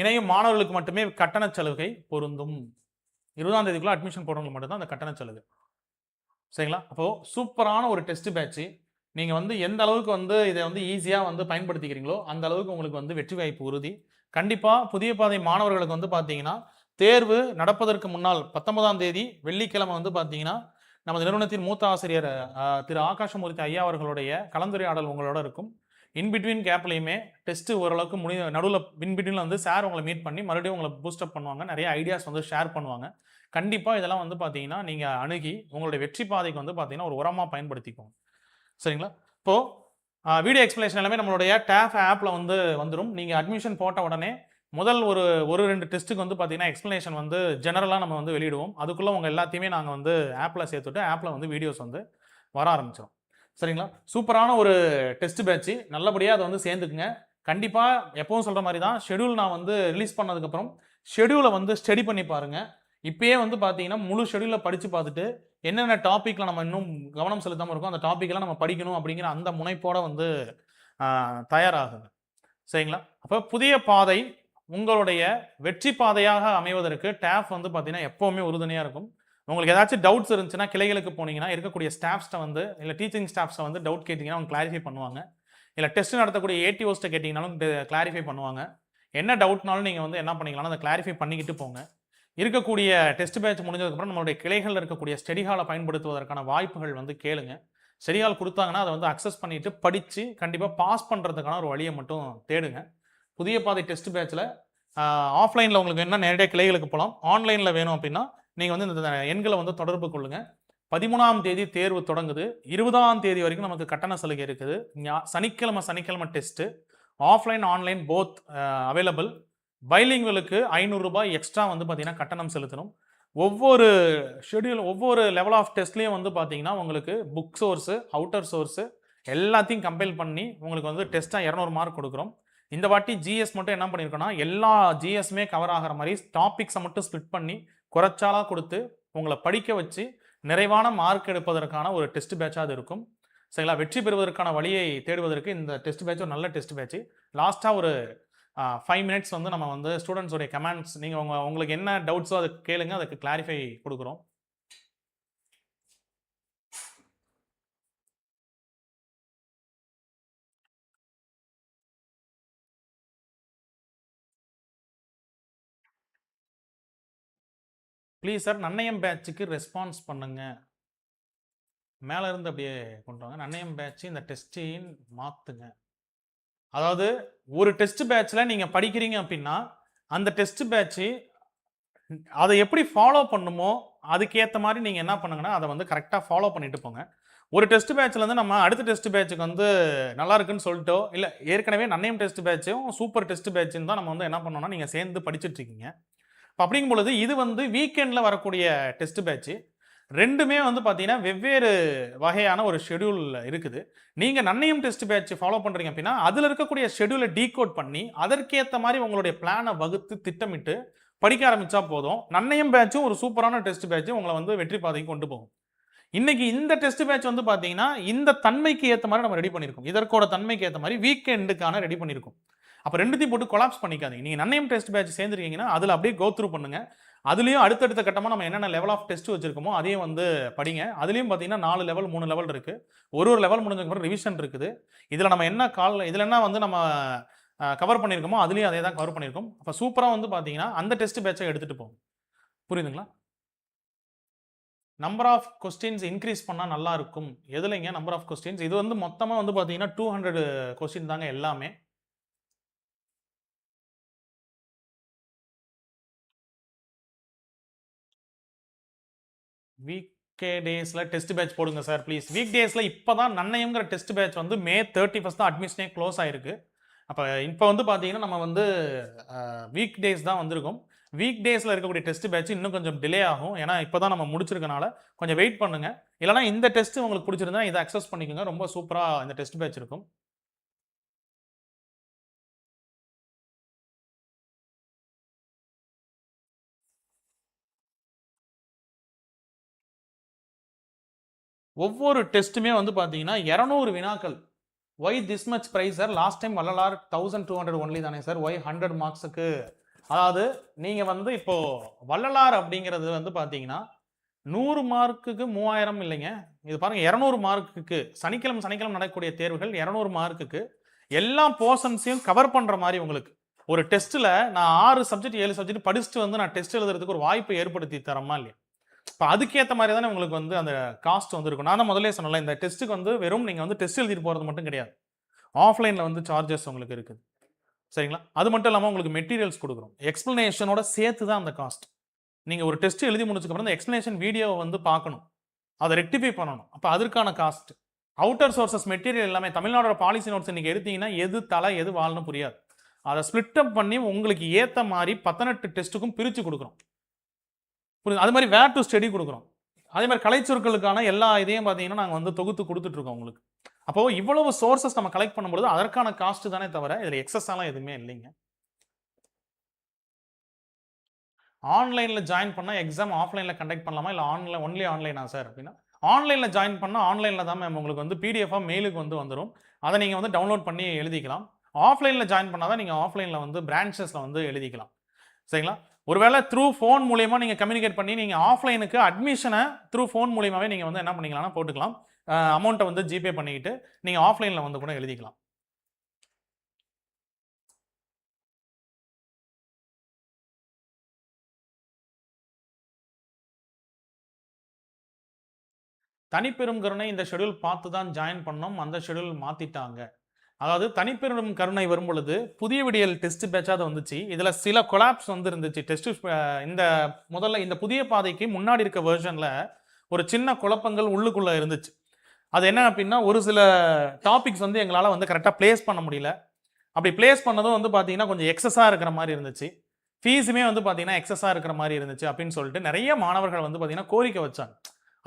இணையும் மாணவர்களுக்கு மட்டுமே கட்டண சலுகை பொருந்தும். 20ஆம் தேதிக்குள்ள அட்மிஷன் போடுறவங்களுக்கு மட்டும்தான் அந்த கட்டண சலுகை. சரிங்களா? அப்போ சூப்பரான ஒரு டெஸ்ட் பேட்ச். நீங்கள் வந்து எந்த அளவுக்கு வந்து இதை வந்து ஈஸியாக வந்து பயன்படுத்திக்கிறீங்களோ அந்த அளவுக்கு உங்களுக்கு வந்து வெற்றி வாய்ப்பு உறுதி. கண்டிப்பாக புதிய பாதை மாணவர்களுக்கு வந்து பார்த்தீங்கன்னா தேர்வு நடப்பதற்கு முன்னால் 19ஆம் தேதி வெள்ளிக்கிழமை வந்து பார்த்தீங்கன்னா நமது நிறுவனத்தின் மூத்த ஆசிரியர் திரு ஆகாஷமூர்த்தி ஐயா அவர்களுடைய கலந்துரையாடல் உங்களோட இருக்கும். இன்பிட்வீன் கேப்லையுமே டெஸ்ட்டு ஓரளவுக்கு நடுவில் இன்பிட்வீனில் வந்து சார் உங்களை மீட் பண்ணி மறுபடியும் உங்களை பூஸ்டப் பண்ணுவாங்க, நிறைய ஐடியாஸ் வந்து ஷேர் பண்ணுவாங்க. கண்டிப்பாக இதெல்லாம் வந்து பார்த்தீங்கன்னா நீங்கள் அணுகி உங்களுடைய வெற்றி பாதைக்கு வந்து பார்த்தீங்கன்னா ஒரு உரமாக பயன்படுத்திக்கோங்க. சரிங்களா? இப்போது வீடியோ எக்ஸ்பிளேஷன் எல்லாமே நம்மளுடைய டேஃப் ஆப்பில் வந்து வந்துடும். நீங்கள் அட்மிஷன் போட்ட உடனே முதல் ஒரு 2 டெஸ்ட்டுக்கு வந்து பார்த்தீங்கன்னா எக்ஸ்பிளனேஷன் வந்து ஜெனரலாக நம்ம வந்து வெளியிடுவோம். அதுக்குள்ளே உங்கள் எல்லாத்தையுமே நாங்கள் வந்து ஆப்பில் சேர்த்துட்டு ஆப்பில் வந்து வீடியோஸ் வந்து வர ஆரம்பிச்சிடும். சரிங்களா? சூப்பரான ஒரு டெஸ்ட் பேட்ச். நல்லபடியாக அதை வந்து சேர்ந்துக்குங்க. கண்டிப்பாக எப்பவும் சொல்கிற மாதிரி தான் ஷெடியூல் நான் வந்து ரிலீஸ் பண்ணதுக்கப்புறம் ஷெடியூலை வந்து ஸ்டடி பண்ணி பாருங்கள். இப்போயே வந்து பார்த்தீங்கன்னா முழு ஷெடியூலில் படித்து பார்த்துட்டு என்னென்ன டாப்பிக்கில் நம்ம இன்னும் கவனம் செலுத்தாமல் இருக்கோம் அந்த டாப்பிக்கெல்லாம் நம்ம படிக்கணும் அப்படிங்கிற அந்த முனைப்போடு வந்து தயாராகுங்க. சரிங்களா? அப்போ புதிய பாதை உங்களுடைய வெற்றி பாதையாக அமைவதற்கு டேஃப் வந்து பார்த்தீங்கன்னா எப்போவுமே உறுதுணையாக இருக்கும். உங்களுக்கு ஏதாச்சும் டவுட்ஸ் இருந்துச்சுன்னா கிளைகளுக்கு போனீங்கன்னா இருக்கக்கூடிய ஸ்டாஃப்ஸ்ட்டை வந்து இல்லை டீச்சிங் ஸ்டாஃப்ஸை வந்து டவுட் கேட்டிங்கன்னா அவங்க கிளாரிஃபை பண்ணுவாங்க. இல்லை டெஸ்ட் நடத்தக்கூடிய ஏடிஓஸ்ட்டை கேட்டிங்கனாலும் கிளாரிஃபை பண்ணுவாங்க. என்ன டவுட்னாலும் நீங்கள் வந்து என்ன பண்ணிக்கலாம், அதை கிளாரிஃபை பண்ணிக்கிட்டு போங்க. இருக்கக்கூடிய டெஸ்ட் பேட்ச் முடிஞ்சதுக்கப்புறம் நம்மளுடைய கிளைகளில் இருக்கக்கூடிய ஸ்டடி ஹாலை பயன்படுத்துவதற்கான வாய்ப்புகள் வந்து கேளுங்க. ஸ்டடி ஹால் கொடுத்தாங்கன்னா அதை வந்து அக்சஸ் பண்ணிட்டு படித்து கண்டிப்பாக பாஸ் பண்ணுறதுக்கான ஒரு வழியை மட்டும் தேடுங்க. புதிய பாதை டெஸ்ட் பேட்சில் ஆஃப்லைனில் உங்களுக்கு என்ன நேரடியாக கிளைகளுக்கு போகலாம், ஆன்லைனில் வேணும் அப்படின்னா நீங்கள் வந்து இந்த எண்களை வந்து தொடர்பு கொள்ளுங்கள். 13ஆம் தேதி தேர்வு தொடங்குது. 20ஆம் தேதி வரைக்கும் நமக்கு கட்டண சலுகை இருக்குது. சனிக்கிழமை test. Offline online both available. பைலிங்குவலுக்கு 500 ரூபாய் எக்ஸ்ட்ரா வந்து பார்த்தீங்கன்னா கட்டணம் செலுத்தணும். ஒவ்வொரு ஷெடியூல் ஒவ்வொரு லெவல் ஆஃப் டெஸ்ட்லேயும் வந்து பார்த்தீங்கன்னா உங்களுக்கு புக் சோர்ஸு, அவுட்டர் சோர்ஸு எல்லாத்தையும் கம்பைல் பண்ணி உங்களுக்கு வந்து டெஸ்ட்டாக 200 மார்க் கொடுக்குறோம். இந்த வாட்டி ஜிஎஸ் மட்டும் என்ன பண்ணியிருக்கோன்னா எல்லா ஜிஎஸ்மே கவர் ஆகிற மாதிரி டாபிக்ஸை மட்டும் ஸ்பிளிட் பண்ணி குறைச்சாலாக கொடுத்து உங்களை படிக்க வச்சு நிறைவான மார்க் எடுப்பதற்கான ஒரு டெஸ்ட் பேட்சாக அது இருக்கும். சரிங்களா? வெற்றி பெறுவதற்கான வழியை தேடுவதற்கு இந்த டெஸ்ட் பேட்ச் ஒரு நல்ல டெஸ்ட் பேட்ச். லாஸ்ட்டாக ஒரு 5 மினிட்ஸ் வந்து நம்ம வந்து ஸ்டூடெண்ட்ஸோடைய கமெண்ட்ஸ் நீங்கள் உங்களுக்கு என்ன டவுட்ஸோ அதுக்கு கேளுங்க, அதுக்கு கிளாரிஃபை கொடுக்குறோம். ப்ளீஸ் சார் நன்னயம் பேட்சுக்கு ரெஸ்பான்ஸ் பண்ணுங்க. மேலே இருந்து அப்படியே கொண்டு வாங்க. நன்னயம் பேட்ச் இந்த டெஸ்ட்டையும் மாற்றுங்க. அதாவது ஒரு டெஸ்ட் பேட்சில் நீங்கள் படிக்கிறீங்க அப்படின்னா அந்த டெஸ்ட் பேட்ச்சு அதை எப்படி ஃபாலோ பண்ணுமோ அதுக்கேற்ற மாதிரி நீங்கள் என்ன பண்ணுங்கன்னா அதை வந்து கரெக்டாக ஃபாலோ பண்ணிட்டு போங்க. ஒரு டெஸ்ட் பேட்ச்லேருந்து நம்ம அடுத்த டெஸ்ட் பேட்சுக்கு வந்து நல்லா இருக்குன்னு சொல்லிட்டோ இல்லை ஏற்கனவே நன்னயம் டெஸ்ட் பேட்சும் சூப்பர் டெஸ்ட் பேட்சுன்னு தான் நம்ம வந்து என்ன பண்ணோம்னா நீங்கள் சேர்ந்து படிச்சுட்டு இருக்கீங்க. இப்போ அப்படிங்கும் பொழுது இது வந்து வீக்கெண்டில் வரக்கூடிய டெஸ்ட் பேட்ச்சு ரெண்டுமே வந்து பார்த்தீங்கன்னா வெவ்வேறு வகையான ஒரு ஷெடியூல் இருக்குது. நீங்கள் நன்னயம் டெஸ்ட் பேட்ச் ஃபாலோ பண்ணுறீங்க அப்படின்னா அதில் இருக்கக்கூடிய ஷெடியூலை டீகோட் பண்ணி அதற்கேற்ற மாதிரி உங்களுடைய பிளானை வகுத்து திட்டமிட்டு படிக்க ஆரம்பித்தா போதும். நன்னயம் பேட்சும் ஒரு சூப்பரான டெஸ்ட் பேட்ச் உங்களை வந்து வெற்றி பாதைக்கு கொண்டு போகும். இன்னைக்கு இந்த டெஸ்ட் பேட்ச் வந்து பார்த்தீங்கன்னா இந்த தன்மைக்கு ஏற்ற மாதிரி நம்ம ரெடி பண்ணியிருக்கோம். இதற்கோட தன்மைக்கு ஏற்ற மாதிரி வீக்கெண்டுக்கான ரெடி பண்ணியிருக்கோம். அப்போ ரெண்டுத்தையும் போட்டு கொலாப்ஸ் பண்ணிக்காதீங்க. நீங்கள் நன்னயம் டெஸ்ட் பேட்ச் சேர்ந்துருக்கீங்கன்னா அதில் அப்படியே கோ த்ரூ பண்ணுங்க. அதுலேயும் அடுத்தடுத்த கட்டமாக நம்ம என்னென்ன லெவல் ஆஃப் டெஸ்ட் வச்சிருக்கோமோ அதையும் வந்து படிங்க. அதுலேயும் பார்த்தீங்கன்னா 4 லெவல் 3 லெவல் இருக்குது. ஒரு லெவல் முடிஞ்சதுக்கப்புறம் ரிவிஷன் இருக்குது. இதில் நம்ம என்ன இதில் என்ன வந்து நம்ம கவர் பண்ணியிருக்கோமோ அதுலேயும் அதே தான் கவர் பண்ணியிருக்கோம். அப்போ சூப்பராக வந்து பார்த்தீங்கன்னா அந்த டெஸ்ட் பேட்சை எடுத்துகிட்டு போகும். புரியுதுங்களா? நம்பர் ஆஃப் கொஸ்டின்ஸ் இன்க்ரீஸ் பண்ணால் நல்லா இருக்கும். எதுலைங்க நம்பர் ஆஃப் கொஸ்டின்ஸ்? இது வந்து மொத்தமாக வந்து பார்த்தீங்கன்னா 200 கொஸ்டின் தாங்க எல்லாமே. வீக் டேஸில் டெஸ்ட் பேட்ச் போடுங்க சார் ப்ளீஸ். வீக் டேஸில் இப்போ தான் நன்னயம்ங்கிற டெஸ்ட் பேட்ச் வந்து May 31 தான் அட்மிஷனே க்ளோஸ் ஆயிருக்கு. அப்போ இப்போ வந்து பார்த்தீங்கன்னா நம்ம வந்து வீக் டேஸ் தான் வந்திருக்கும். வீக் டேஸில் இருக்கக்கூடிய டெஸ்ட் பேட்ச் இன்னும் கொஞ்சம் டிலே ஆகும். ஏன்னா இப்போ தான் நம்ம முடிச்சிருக்கனால கொஞ்சம் வெயிட் பண்ணுங்க. இல்லைனா இந்த டெஸ்ட் உங்களுக்கு பிடிச்சிருந்தா இதை அக்சஸ் பண்ணிக்கோங்க. ரொம்ப சூப்பராக இந்த டெஸ்ட் பேட்ச் இருக்கும். ஒவ்வொரு டெஸ்ட்டுமே வந்து பார்த்தீங்கன்னா 200 வினாக்கள். Why this much price sir? Last time Vallalar 1200 only தானே சார்? ஒய் 100 மார்க்ஸுக்கு? அதாவது நீங்கள் வந்து இப்போ வள்ளலார் அப்படிங்கிறது வந்து பார்த்தீங்கன்னா 100 மார்க்குக்கு 3000 இல்லைங்க. இது பாருங்க 200 மார்க்குக்கு சனிக்கிழமை நடக்கக்கூடிய தேர்வுகள் 200 மார்க்குக்கு எல்லா போர்ஷன்ஸையும் கவர் பண்ணுற மாதிரி உங்களுக்கு ஒரு டெஸ்ட்டில் நான் 6 சப்ஜெக்ட் 7 சப்ஜெக்ட் படிச்சுட்டு வந்து நான் டெஸ்ட் எழுதுறதுக்கு ஒரு வாய்ப்பை ஏற்படுத்தி தரமா இல்லையா? இப்போ அதுக்கேற்ற மாதிரி தானே உங்களுக்கு வந்து அந்த காஸ்ட் வந்து இருக்கும். நான் தான் முதலே சொன்னல இந்த டெஸ்ட்டுக்கு வந்து வெறும் நீங்கள் வந்து டெஸ்ட் எழுதிட்டு போகிறது மட்டும் கிடையாது. ஆஃப்லைனில் வந்து சார்ஜஸ் உங்களுக்கு இருக்குது. சரிங்களா? அது மட்டும் இல்லாமல் உங்களுக்கு மெட்டீரியல்ஸ் கொடுக்குறோம். எக்ஸ்பிளனேஷனோட சேர்த்து தான் அந்த காஸ்ட். நீங்கள் ஒரு டெஸ்ட் எழுதி முடிச்சதுக்கப்புறம் அந்த எக்ஸ்பிளனேஷன் வீடியோவை வந்து பார்க்கணும், அதை ரெக்டிஃபை பண்ணணும். அப்போ அதற்கான காஸ்ட். அவுட்டர் சோர்சஸ் மெட்டீரியல் எல்லாமே தமிழ்நாடோட பாலிசி நோட்ஸ் நீங்கள் எடுத்தீங்கன்னா எது தலை எது வால்னு புரியாது. அதை ஸ்பிளிட் அப் பண்ணி உங்களுக்கு ஏற்ற மாதிரி 18 டெஸ்ட்டுக்கும் பிரித்து கொடுக்குறோம். புரியுது? அது மாதிரி வேர் டு ஸ்டடி கொடுக்குறோம். அதே மாதிரி கலைச்சொற்களுக்கான எல்லா இதையும் பார்த்தீங்கன்னா நாங்கள் வந்து தொகுத்து கொடுத்துட்ருக்கோம் உங்களுக்கு. அப்போது இவ்வளவு சோர்சஸ் நம்ம கலெக்ட் பண்ணும்போது அதற்கான காஸ்ட் தானே தவிர இதில் எக்ஸஸாலாம் எதுவுமே இல்லைங்க. ஆன்லைனில் ஜாயின் பண்ணால் எக்ஸாம் ஆஃப்லைனில் கண்டக்ட் பண்ணலாமா இல்லை ஒன்லி ஆன்லைனா சார் அப்படின்னா? ஆன்லைனில் ஜாயின் பண்ணால் ஆன்லைனில் தான் மேம் உங்களுக்கு வந்து பிடிஎஃபாக மெயிலுக்கு வந்து வந்துடும். அதை நீங்கள் வந்து டவுன்லோட் பண்ணி எழுதிக்கலாம். ஆஃப்லைனில் ஜாயின் பண்ணால் தான் நீங்கள் ஆஃப்லைனில் வந்து பிரான்ச்சஸில் வந்து எழுதிக்கலாம். சரிங்களா? ஒருவேளை த்ரூ ஃபோன் மூலியமா நீங்கள் கம்யூனிகேட் பண்ணி நீங்கள் ஆஃப்லைனுக்கு அட்மிஷனை த்ரூ ஃபோன் மூலியமாகவே நீங்கள் வந்து என்ன பண்ணிக்கலாம்னா போட்டுக்கலாம். அமௌண்ட்டை வந்து ஜிபே பண்ணிக்கிட்டு நீங்கள் ஆஃப்லைனில் வந்து கூட எழுதிக்கலாம். தனிப்பெரும் கருணை இந்த ஷெட்யூல் பார்த்து தான் ஜாயின் பண்ணோம், அந்த ஷெட்யூல் மாற்றிட்டாங்க. அதாவது தனிப்பெரும் கருணை வரும் பொழுது புதிய விடியல் டெஸ்ட் பேட்சாக வந்துச்சு. இதில் சில கொலாப்ஸ் வந்து இருந்துச்சு. இந்த முதல்ல இந்த புதிய பாதைக்கு முன்னாடி இருக்க வெர்ஷனில் ஒரு சின்ன குழப்பங்கள் உள்ளுக்குள்ளே இருந்துச்சு. அது என்ன அப்படின்னா, ஒரு சில டாபிக்ஸ் வந்து எங்களால் வந்து கரெக்டாக பிளேஸ் பண்ண முடியல. அப்படி பிளேஸ் பண்ணதும் வந்து பார்த்தீங்கன்னா கொஞ்சம் எக்ஸஸாக இருக்கிற மாதிரி இருந்துச்சு. ஃபீஸுமே வந்து பார்த்தீங்கன்னா எக்ஸஸாக இருக்கிற மாதிரி இருந்துச்சு அப்படின்னு சொல்லிட்டு நிறைய மாணவர்கள் வந்து பார்த்தீங்கன்னா கோரிக்கை வச்சாங்க.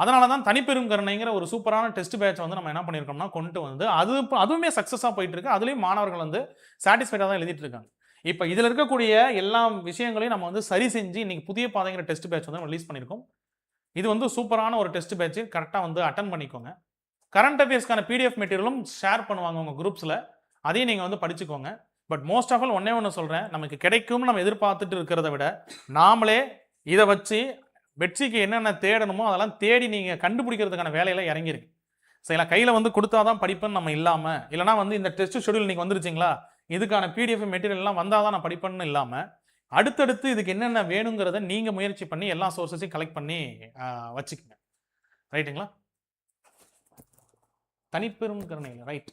அதனால தான் தனிப்பெரும் கருணைங்கிற ஒரு சூப்பரான டெஸ்ட் பேட்ச் வந்து நம்ம என்ன பண்ணியிருக்கோம்னா கொண்டு வந்து அதுவுமே சக்ஸஸாக போயிட்டு இருக்கு. அதுலேயும் மாணவர்கள் வந்து சாட்டிஸ்ஃபைடாக தான் எழுதிட்டு இருக்காங்க. இப்போ இதில் இருக்கக்கூடிய எல்லா விஷயங்களையும் நம்ம வந்து சரி செஞ்சு இன்னைக்கு புதிய பாதைங்கிற டெஸ்ட் பேட்ச் வந்து ரிலீஸ் பண்ணியிருக்கோம். இது வந்து சூப்பரான ஒரு டெஸ்ட் பேட்ச். கரெக்டாக வந்து அட்டன் பண்ணிக்கோங்க. கரண்ட் அஃபேர்ஸ்க்கான பிடிஎஃப் மெட்டீரியலும் ஷேர் பண்ணுவாங்க உங்கள் குரூப்ஸில். அதையும் நீங்கள் வந்து படிச்சுக்கோங்க. பட் மோஸ்ட் ஆஃப் ஆல் ஒன்னே ஒன்று சொல்கிறேன், நமக்கு கிடைக்கும்னு நம்ம எதிர்பார்த்துட்டு இருக்கிறத விட நாமளே இதை வச்சு வெற்றிக்கு என்னென்ன தேடணுமோ அதெல்லாம் தேடி நீங்கள் கண்டுபிடிக்கிறதுக்கான வேலையில் இறங்கிருக்கு. சரிங்களா? கையில் வந்து கொடுத்தா தான் படிப்பேன்னு நம்ம இல்லாமல், இல்லைனா வந்து இந்த டெஸ்ட் ஷெடியூல் நீங்கள் வந்துருச்சிங்களா, இதுக்கான பிடிஎஃப் மெட்டீரியல்லாம் வந்தால் தான் நான் படிப்பேன்னு இல்லாமல், அடுத்தடுத்து இதுக்கு என்னென்ன வேணுங்கிறத நீங்கள் முயற்சி பண்ணி எல்லா சோர்ஸஸையும் கலெக்ட் பண்ணி வச்சுக்கோங்க. ரைட்டுங்களா? தனிப்பெரும் கருணை ரைட்.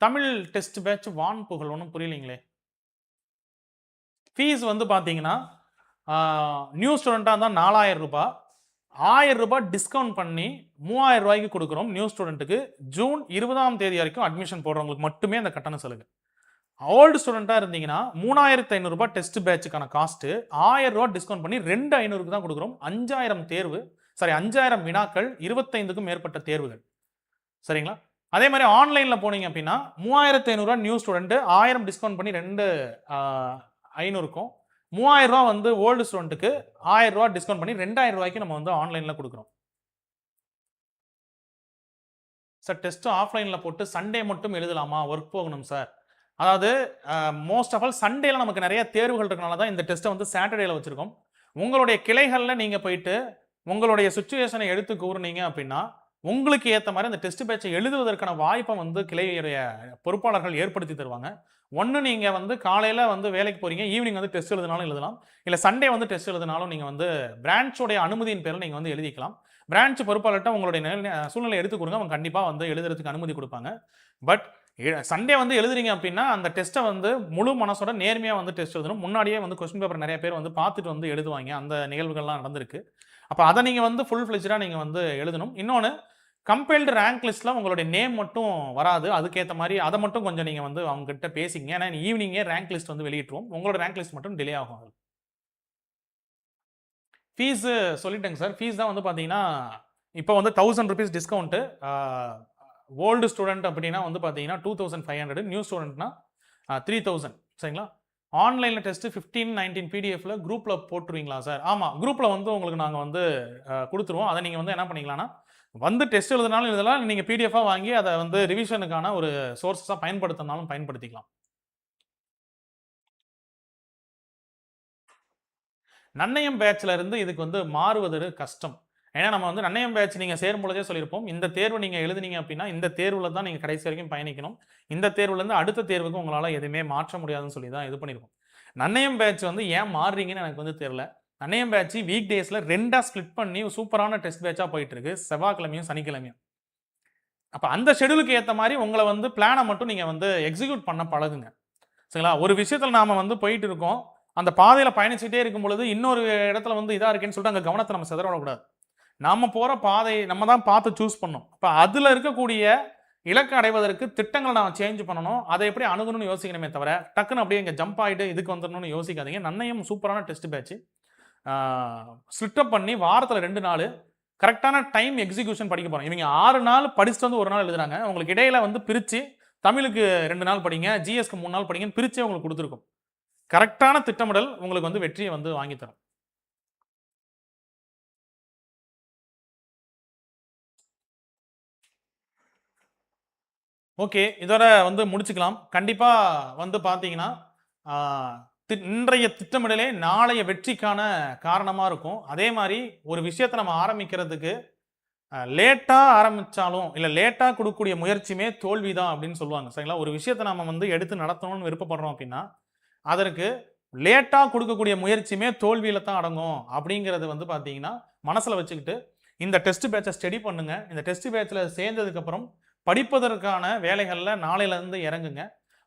தமிழ் டெஸ்ட் பேட்ச் வான் புகழ் ஒன்றும் புரியலைங்களே. ஃபீஸ் வந்து பார்த்தீங்கன்னா நியூ ஸ்டூடெண்ட்டாக இருந்தால் 4000 ரூபாய், 1000 ரூபாய் டிஸ்கவுண்ட் பண்ணி 3000 ரூபாய்க்கு கொடுக்குறோம். நியூ ஸ்டூடெண்ட்டுக்கு ஜூன் 20ஆம் தேதி வரைக்கும் அட்மிஷன் போடுறவங்களுக்கு மட்டுமே அந்த கட்டண சலுகை. ஓல்டு ஸ்டூடெண்ட்டாக இருந்தீங்கன்னா 3500 ரூபாய் டெஸ்ட் பேட்சுக்கான காஸ்ட்டு 1000 ரூபாய் டிஸ்கவுண்ட் பண்ணி 2500க்கு தான் கொடுக்குறோம். 5000 வினாக்கள், 25க்கும் மேற்பட்ட தேர்வுகள். சரிங்களா? அதே மாதிரி ஆன்லைனில் போனீங்க அப்படின்னா 3500 ரூபா நியூ ஸ்டூடெண்ட், 1000 டிஸ்கவுண்ட் பண்ணி 2500க்கும், 3000 ரூபா வந்து ஓல்டு ஸ்டூடெண்ட்டுக்கு 1000 ரூபா டிஸ்கவுண்ட் பண்ணி 2000 ரூபாய்க்கு நம்ம வந்து ஆன்லைனில் கொடுக்குறோம். சார் டெஸ்ட் ஆஃப்லைனில் போட்டு சண்டே மட்டும் எழுதலாமா? ஒர்க் போகணும் சார். அதாவது மோஸ்ட் ஆஃப் ஆல் சண்டேல நமக்கு நிறைய தேர்வுகள் இருக்கனால தான் இந்த டெஸ்ட்டை வந்து சாட்டர்டேல வச்சிருக்கோம். உங்களுடைய கிளைகளில் நீங்கள் போயிட்டு உங்களுடைய சுச்சுவேஷனை எடுத்து கூறுனீங்க அப்படின்னா உங்களுக்கு ஏற்ற மாதிரி அந்த டெஸ்ட் பேட்சை எழுதுவதற்கான வாய்ப்பை வந்து கிளையுடைய பொறுப்பாளர்கள் ஏற்படுத்தி தருவாங்க. ஒன்று நீங்கள் வந்து காலையில் வந்து வேலைக்கு போகிறீங்க, ஈவினிங் வந்து டெஸ்ட் எழுதினாலும் எழுதலாம். இல்லை சண்டே வந்து டெஸ்ட் எழுதினாலும் நீங்கள் வந்து பிரான்ச்சோடைய அனுமதியின் பேரில் நீங்கள் வந்து எழுதிக்கலாம். பிரான்ச் பொறுப்பாளர்கிட்ட உங்களுடைய சூழ்நிலை எடுத்து கொடுங்க, அவங்க கண்டிப்பாக வந்து எழுதுறதுக்கு அனுமதி கொடுப்பாங்க. பட் சண்டே வந்து எழுதுறீங்க அப்படின்னா அந்த டெஸ்ட்டை வந்து முழு மனசோட நேர்மையாக வந்து டெஸ்ட் எழுதணும். முன்னாடியே வந்து கொஸ்டின் பேப்பர் நிறைய பேர் வந்து பார்த்துட்டு வந்து எழுதுவாங்க. அந்த நிகழ்வுகள்லாம் நடந்திருக்கு. அப்போ அதை நீங்கள் வந்து ஃபுல் ஃப்ளெஜ்டாக நீங்கள் வந்து எழுதணும். இன்னொன்று, கம்பைல்டு ரேங்க் லிஸ்ட்டில் உங்களுடைய நேம் மட்டும் வராது. அதுக்கேற்ற மாதிரி அதை மட்டும் கொஞ்சம் நீங்கள் வந்து அவங்ககிட்ட பேசிங்க. ஏன்னா ஈவினிங்கே ரேங்க் லிஸ்ட் வந்து வெளியிட்டுருவோம். உங்களோட ரேங்க் லிஸ்ட் மட்டும் டிலே ஆகும். ஃபீஸு சொல்லிட்டேங்க சார். ஃபீஸ் தான் வந்து பார்த்தீங்கன்னா இப்போ வந்து 1000 ரூபீஸ் டிஸ்கவுண்ட்டு. ஓல்டு ஸ்டூடெண்ட் அப்படின்னா வந்து பார்த்தீங்கன்னா 2500, நியூ ஸ்டூடெண்ட்னா 3000. சரிங்களா? ஆன்லைனில் டெஸ்ட்டு 15, 19 பிடிஎஃப்ல குரூப்பில் போட்டுருவீங்களா சார்? ஆமாம், குரூப்பில் வந்து உங்களுக்கு நாங்கள் வந்து கொடுத்துருவோம். அதை நீங்கள் வந்து என்ன பண்ணிக்கலாம்னா வந்து டெஸ்ட் எழுதுனாலும் எழுதலாம், நீங்கள் பிடிஎஃபாக வாங்கி அதை வந்து ரிவிஷனுக்கான ஒரு சோர்ஸஸாக பயன்படுத்தினாலும் பயன்படுத்திக்கலாம். நன்னயம் பேட்ச்ல இருந்து இதுக்கு வந்து மாறுவது கஷ்டம். ஏன்னா நம்ம வந்து நன்னயம் பேட்ச் நீங்கள் சேரும் பொழுதே சொல்லியிருப்போம், இந்த தேர்வு நீங்கள் எழுதுனீங்க அப்படின்னா இந்த தேர்வில் தான் நீங்கள் கடைசி வரைக்கும் பயணிக்கணும். இந்த தேர்வுலேருந்து அடுத்த தேர்வுக்கு உங்களால் எதுவுமே மாற்ற முடியாதுன்னு சொல்லி தான் இது பண்ணியிருக்கோம். நன்னயம் பேட்ச் வந்து ஏன் மாறுறீங்கன்னு எனக்கு வந்து தெரியல. நன்னயம் பேட்ச் வீக் டேஸில் 2ஆக ஸ்ப்ளிட் பண்ணி சூப்பரான டெஸ்ட் பேட்சாக போயிட்டு இருக்கு, செவ்வாய்க்கிழமையும் சனிக்கிழமையும். அப்போ அந்த ஷெடியூலுக்கு ஏற்ற மாதிரி உங்களை வந்து பிளானை மட்டும் நீங்கள் வந்து எக்ஸிக்யூட் பண்ண பழகுங்க. சரிங்களா? ஒரு விஷயத்தில் நாம் வந்து போயிட்டு இருக்கோம், அந்த பாதையில் பயணிச்சுட்டே இருக்கும் பொழுது இன்னொரு இடத்துல வந்து இதாக இருக்கேன்னு சொல்லிட்டு அங்கே கவனத்தை நம்ம சிதறவிடக்கூடாது. நம்ம போகிற பாதை நம்ம தான் பார்த்து சூஸ் பண்ணணும். இப்போ அதில் இருக்கக்கூடிய இலக்கு அடைவதற்கு திட்டங்களை நாம் சேஞ்ச் பண்ணணும். அதை எப்படி அணுகணும்னு யோசிக்கணுமே தவிர டக்குன்னு அப்படியே இங்கே ஜம்ப் ஆகிட்டு இதுக்கு வந்துடணும்னு யோசிக்காதீங்க. நன்னையும் சூப்பரான டெஸ்ட் பேட்ச் ஸ்ப்ளிட்டப் பண்ணி வாரத்தில் 2 நாள் கரெக்டான டைம் எக்ஸிக்யூஷன் படிக்க போகிறோம். இவங்க 6 நாள் படிச்சுட்டு வந்து 1 நாள் எழுதுறாங்க. உங்களுக்கு இடையில வந்து பிரித்து தமிழுக்கு 2 நாள் படிங்க, ஜிஎஸ்க்கு 3 நாள் படிங்கன்னு பிரித்து உங்களுக்கு கொடுத்துருக்கோம். கரெக்டான திட்டமிடல் உங்களுக்கு வந்து வெற்றியை வந்து வாங்கி தரும். ஓகே. இதோட வந்து முடிச்சுக்கலாம். கண்டிப்பா வந்து பார்த்தீங்கன்னா, ஆ இன்றைய திட்டமிடலே நாளைய வெற்றிக்கான காரணமா இருக்கும். அதே மாரி ஒரு விஷயத்த நம்ம ஆரம்பிக்கிறதுக்கு லேட்டா ஆரம்பிச்சாலும், இல்ல லேட்டா குடுக்கக்கூடிய முயற்சியுமே தோல்வி தான் அப்படின்னு சொல்லுவாங்க. சரிங்களா? ஒரு விஷயத்த நம்ம வந்து எடுத்து நடத்தணும்னு விருப்பப்படுறோம் அப்படின்னா, அதற்கு லேட்டா குடுக்கக்கூடிய முயற்சியுமே தோல்வியில தான் அடங்கும். அப்படிங்கிறது வந்து பார்த்தீங்கன்னா, மனசுல வச்சுக்கிட்டு, இந்த டெஸ்ட் பேட்ச்ச ஸ்டடி பண்ணுங்க. இந்த டெஸ்ட் பேட்ச்ல சேர்ந்ததுக்கப்புறம் படிப்பதற்கான வேலைகள்ல நாளையிலருந்து இறங்குங்க.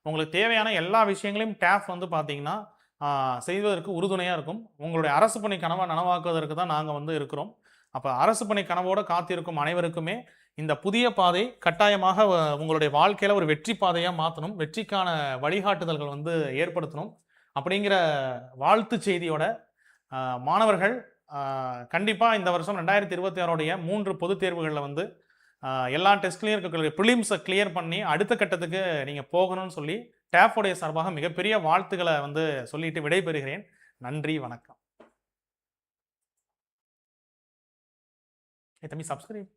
உங்களுக்கு தேவையான எல்லா விஷயங்களையும் டேப் வந்து பார்த்தீங்கன்னா, ஆ செய்வதற்கு உறுதுணையா இருக்கும். உங்களுடைய அரசு பணி கனவ நனவாக்குவதற்கு தான் நாங்க வந்து இருக்கிறோம். அப்ப அரசு பணி கனவோட காத்திருக்கும் அனைவருக்குமே, இந்த புதிய பாதை கட்டாயமாக உங்களுடைய வாழ்க்கையில ஒரு வெற்றி பாதையா மாத்தணும். வெற்றிக்கான வழிகாட்டுதல்கள் வந்து ஏற்படுத்தணும். அப்படிங்கிற வாழ்த்து செய்தியோட, அ மாணவர்கள் அ கண்டிப்பா இந்த வருஷம் 2026 3 பொதுத் தேர்வுகள்ல வந்து எல்லா டெஸ்ட்லயும் இருக்கக்கூடிய பிலிம்ஸ கிளியர் பண்ணி அடுத்த கட்டத்துக்கு நீங்க போகணும்னு சொல்லி, டேப் உடைய சார்பாக மிகப்பெரிய வாழ்த்துக்கள வந்து சொல்லிட்டு விடைபெறுகிறேன். நன்றி, வணக்கம். ஏய் தம்பி சப்ஸ்கிரைப்